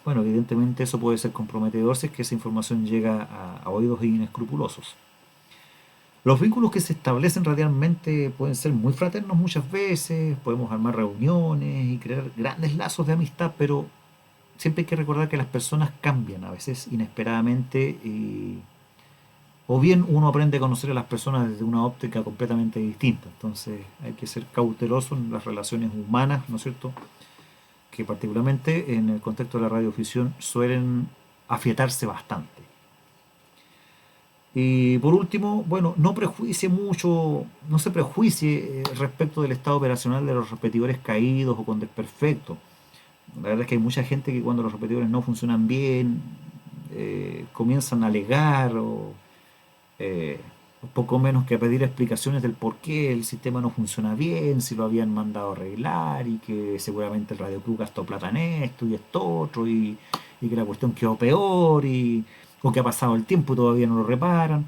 Speaker 1: bueno, evidentemente eso puede ser comprometedor si es que esa información llega a oídos inescrupulosos. Los vínculos que se establecen radialmente pueden ser muy fraternos muchas veces, podemos armar reuniones y crear grandes lazos de amistad, pero siempre hay que recordar que las personas cambian a veces inesperadamente o bien uno aprende a conocer a las personas desde una óptica completamente distinta. Entonces hay que ser cauteloso en las relaciones humanas, ¿no es cierto?, que particularmente en el contexto de la radioficción suelen afietarse bastante. Y por último, bueno, no prejuicie mucho, no se prejuicie respecto del estado operacional de los repetidores caídos o con desperfecto. La verdad es que hay mucha gente que cuando los repetidores no funcionan bien, comienzan a alegar o poco menos que a pedir explicaciones del por qué el sistema no funciona bien, si lo habían mandado a arreglar y que seguramente el Radio Club gastó plata en esto y esto otro y que la cuestión quedó peor o que ha pasado el tiempo y todavía no lo reparan.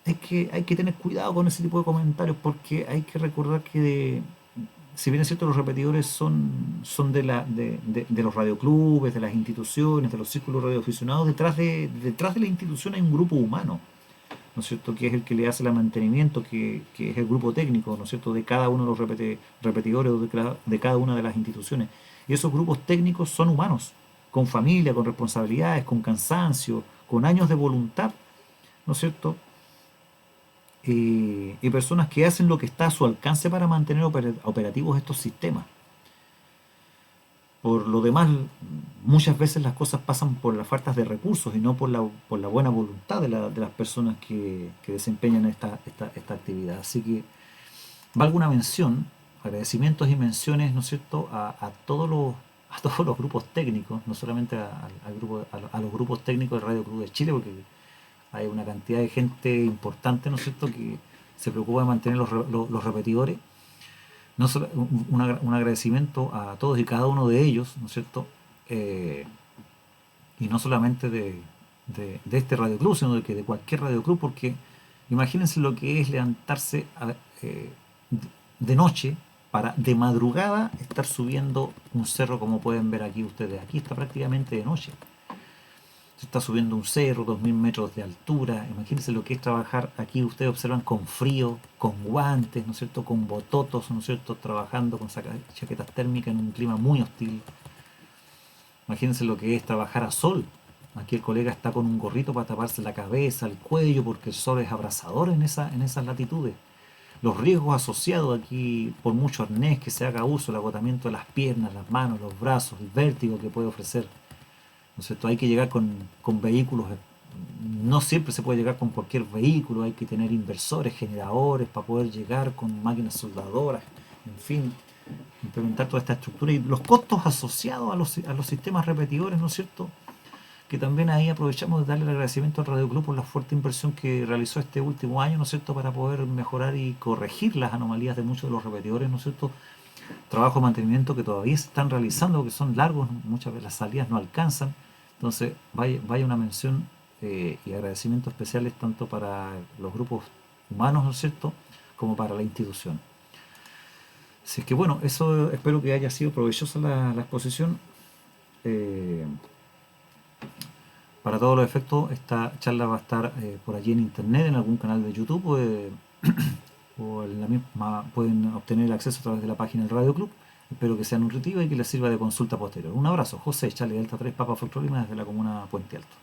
Speaker 1: Hay que tener cuidado con ese tipo de comentarios porque hay que recordar que si bien es cierto los repetidores son de los radioclubes, de las instituciones, de los círculos radioaficionados, detrás de la institución hay un grupo humano, ¿no es cierto?, que es el que le hace el mantenimiento, que es el grupo técnico, ¿no es cierto?, de cada uno de los repetidores o de cada una de las instituciones. Y esos grupos técnicos son humanos, con familia, con responsabilidades, con cansancio, con años de voluntad, ¿no es cierto?, y personas que hacen lo que está a su alcance para mantener operativos estos sistemas. Por lo demás, muchas veces las cosas pasan por las faltas de recursos y no por la buena voluntad de las personas que desempeñan esta actividad. Así que valga una mención, agradecimientos y menciones, ¿no es cierto?, a todos los grupos técnicos, no solamente a los grupos técnicos del Radio Club de Chile, porque hay una cantidad de gente importante, ¿no es cierto?, que se preocupa de mantener los repetidores. No solo, un agradecimiento a todos y cada uno de ellos, ¿no es cierto?, y no solamente de este Radio Club, sino de cualquier Radio Club, porque imagínense lo que es levantarse de noche para de madrugada estar subiendo un cerro como pueden ver aquí ustedes. Aquí está prácticamente de noche. Se está subiendo un cerro, 2000 metros de altura. Imagínense lo que es trabajar aquí. Ustedes observan con frío, con guantes, ¿no es cierto?, con bototos, ¿no es cierto?, trabajando con chaquetas térmicas en un clima muy hostil. Imagínense lo que es trabajar a sol. Aquí el colega está con un gorrito para taparse la cabeza, el cuello, porque el sol es abrasador en esas latitudes. Los riesgos asociados aquí por mucho arnés que se haga uso, el agotamiento de las piernas, las manos, los brazos, el vértigo que puede ofrecer, ¿no es cierto? Hay que llegar con vehículos, no siempre se puede llegar con cualquier vehículo, hay que tener inversores, generadores para poder llegar con máquinas soldadoras, en fin, implementar toda esta estructura y los costos asociados a los sistemas repetidores, ¿no es cierto?, que también ahí aprovechamos de darle el agradecimiento al Radio Club por la fuerte inversión que realizó este último año, ¿no es cierto?, para poder mejorar y corregir las anomalías de muchos de los repetidores, ¿no es cierto?, trabajo de mantenimiento que todavía se están realizando, que son largos, muchas veces las salidas no alcanzan. Entonces vaya una mención y agradecimientos especiales tanto para los grupos humanos, ¿no es cierto?, como para la institución. Así es que bueno, eso espero que haya sido provechosa la exposición. Para todos los efectos, esta charla va a estar por allí en internet, en algún canal de YouTube, o en la misma pueden obtener acceso a través de la página del Radio Club. Espero que sea nutritiva y que les sirva de consulta posterior. Un abrazo, José, Charlie Delta 3, Papa Foxtrot Lima, desde la comuna Puente Alto.